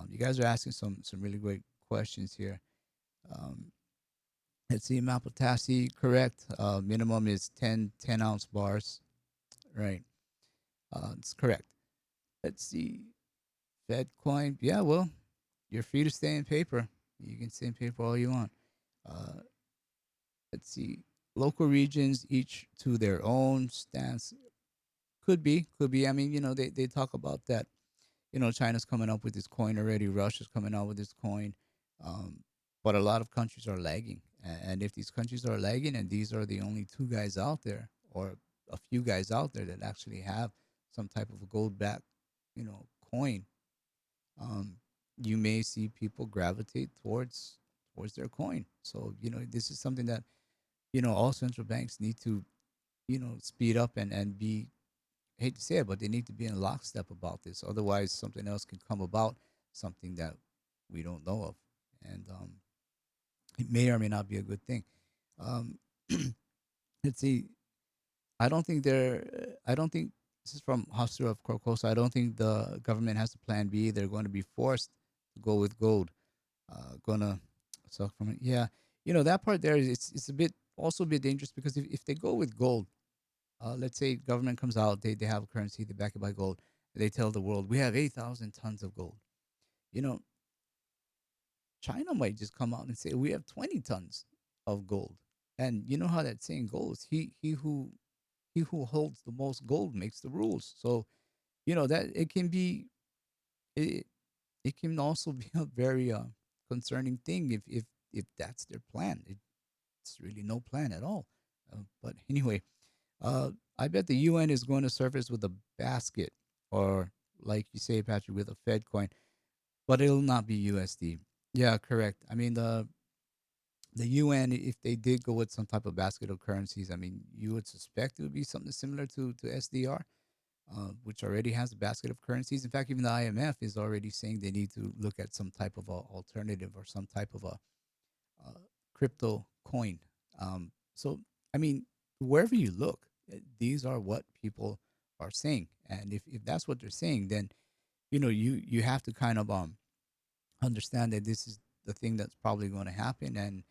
You guys are asking some really great questions here. Um, let's see, Mapotasi, correct. Minimum is 10 ounce bars, right? It's correct. Let's see, Fed coin. Yeah, well, you're free to stay in paper. You can stay in paper all you want. Uh, let's see, local regions each to their own stance. Could be. I mean, they talk about that. China's coming up with this coin already. Russia's coming out with this coin. Um, but a lot of countries are lagging. And if these countries are lagging and these are the only two guys out there or a few guys out there that actually have some type of a gold back, coin, um, you may see people gravitate towards their coin. So, this is something that, all central banks need to, speed up and be, I hate to say it, but they need to be in lockstep about this. Otherwise, something else can come about, something that we don't know of, and it may or may not be a good thing. Um, let's see. I don't think they're. I don't think this is from Hofstra of Corcosa. I don't think the government has a plan B. They're going to be forced to go with gold. Gonna suck from it. Yeah, that part there is it's a bit also a bit dangerous because if they go with gold, let's say government comes out, they have a currency, they back it by gold, they tell the world we have 8,000 tons of gold. You know, China might just come out and say we have 20 tons of gold, and you know how that saying goes: he who holds the most gold makes the rules. So that it can be it, it can also be a very concerning thing if that's their plan. It's really no plan at all. But anyway, Uh, I bet the UN is going to surface with a basket, or like you say, Patrick, with a Fed coin, but it'll not be USD. Yeah, correct. I mean the UN, if they did go with some type of basket of currencies, I mean you would suspect it would be something similar to SDR, which already has a basket of currencies. In fact, even the IMF is already saying they need to look at some type of a alternative or some type of a crypto coin. So, I mean, wherever you look, these are what people are saying, and if that's what they're saying, then you have to kind of understand that this is the thing that's probably going to happen. And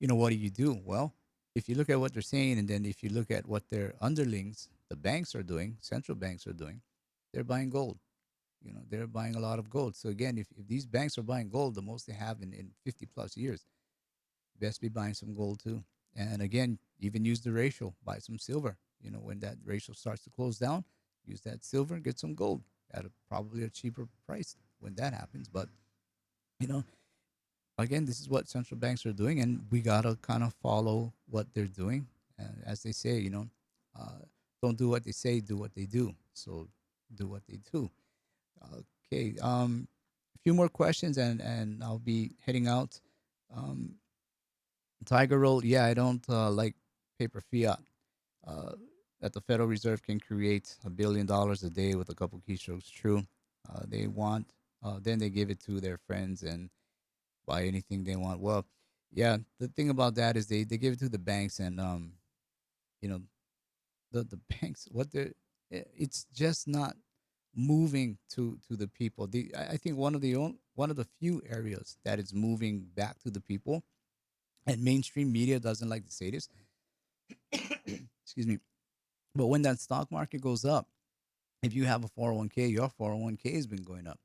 what do you do? Well, if you look at what they're saying, and then if you look at what their underlings, the banks are doing, central banks are doing, they're buying gold. They're buying a lot of gold. So again, if these banks are buying gold, the most they have in 50 plus years, best be buying some gold too. And again, even use the ratio, buy some silver. When that ratio starts to close down, use that silver and get some gold at probably a cheaper price when that happens. But you know, again, this is what central banks are doing, and we gotta kind of follow what they're doing. And as they say, uh, don't do what they say, do what they do. So do what they do. Okay. A few more questions, and I'll be heading out. Um, Tiger roll, yeah, I don't like paper fiat. Uh, that the Federal Reserve can create $1 billion a day with a couple keystrokes. True. They want, then they give it to their friends and buy anything they want. Well, yeah, the thing about that is they give it to the banks, and you know, the banks, what they're, it's just not moving to the people. I think one of the few areas that is moving back to the people, and mainstream media doesn't like to say this, excuse me, but when that stock market goes up, if you have a 401k, your 401k has been going up.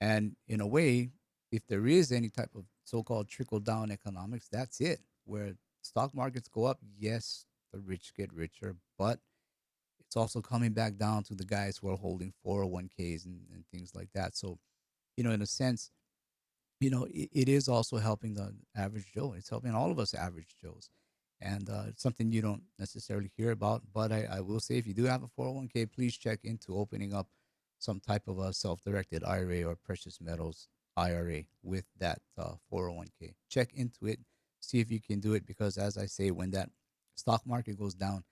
And in a way, if there is any type of so-called trickle down economics, that's it. Where stock markets go up, yes, the rich get richer, but it's also coming back down to the guys who are holding 401ks and things like that. So, in a sense, it is also helping the average Joe. It's helping all of us average Joes. And it's something you don't necessarily hear about. But I will say, if you do have a 401k, please check into opening up some type of a self directed IRA or precious metals IRA with that 401k. Check into it, see if you can do it, because as I say, when that stock market goes down,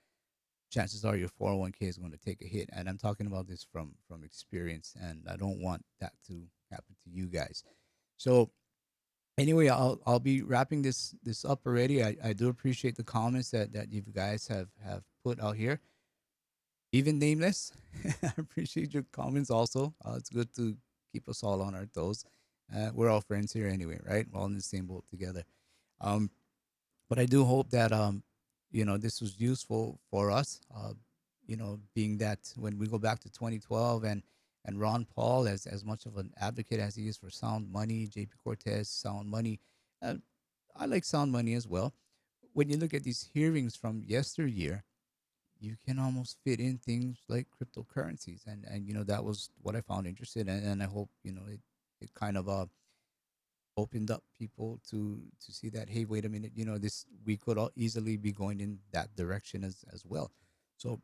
chances are your 401k is going to take a hit. And I'm talking about this from experience, and I don't want that to happen to you guys. So Anyway, I'll be wrapping this up already. I do appreciate the comments that you guys have put out here, even nameless. I appreciate your comments also. It's good to keep us all on our toes. We're all friends here anyway, right? We're all in the same boat together. Um, but I do hope that this was useful for us. Being that when we go back to 2012 and Ron Paul, as much of an advocate as he is for sound money, JP Cortez, sound money, uh, I like sound money as well. When you look at these hearings from yesteryear, you can almost fit in things like cryptocurrencies, and that was what I found interesting, and I hope it kind of opened up people to see that, hey, wait a minute, this we could all easily be going in that direction as well. So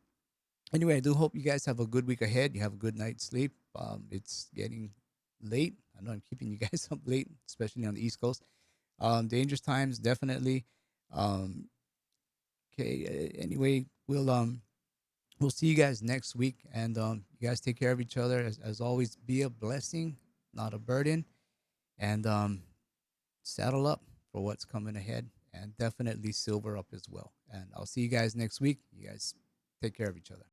anyway, I do hope you guys have a good week ahead. You have a good night's sleep. It's getting late. I know I'm keeping you guys up late, especially on the East Coast. Dangerous times, definitely. um okay, anyway, we'll see you guys next week, and you guys take care of each other. As always, be a blessing, not a burden, and saddle up for what's coming ahead, and definitely silver up as well. And I'll see you guys next week. You guys take care of each other.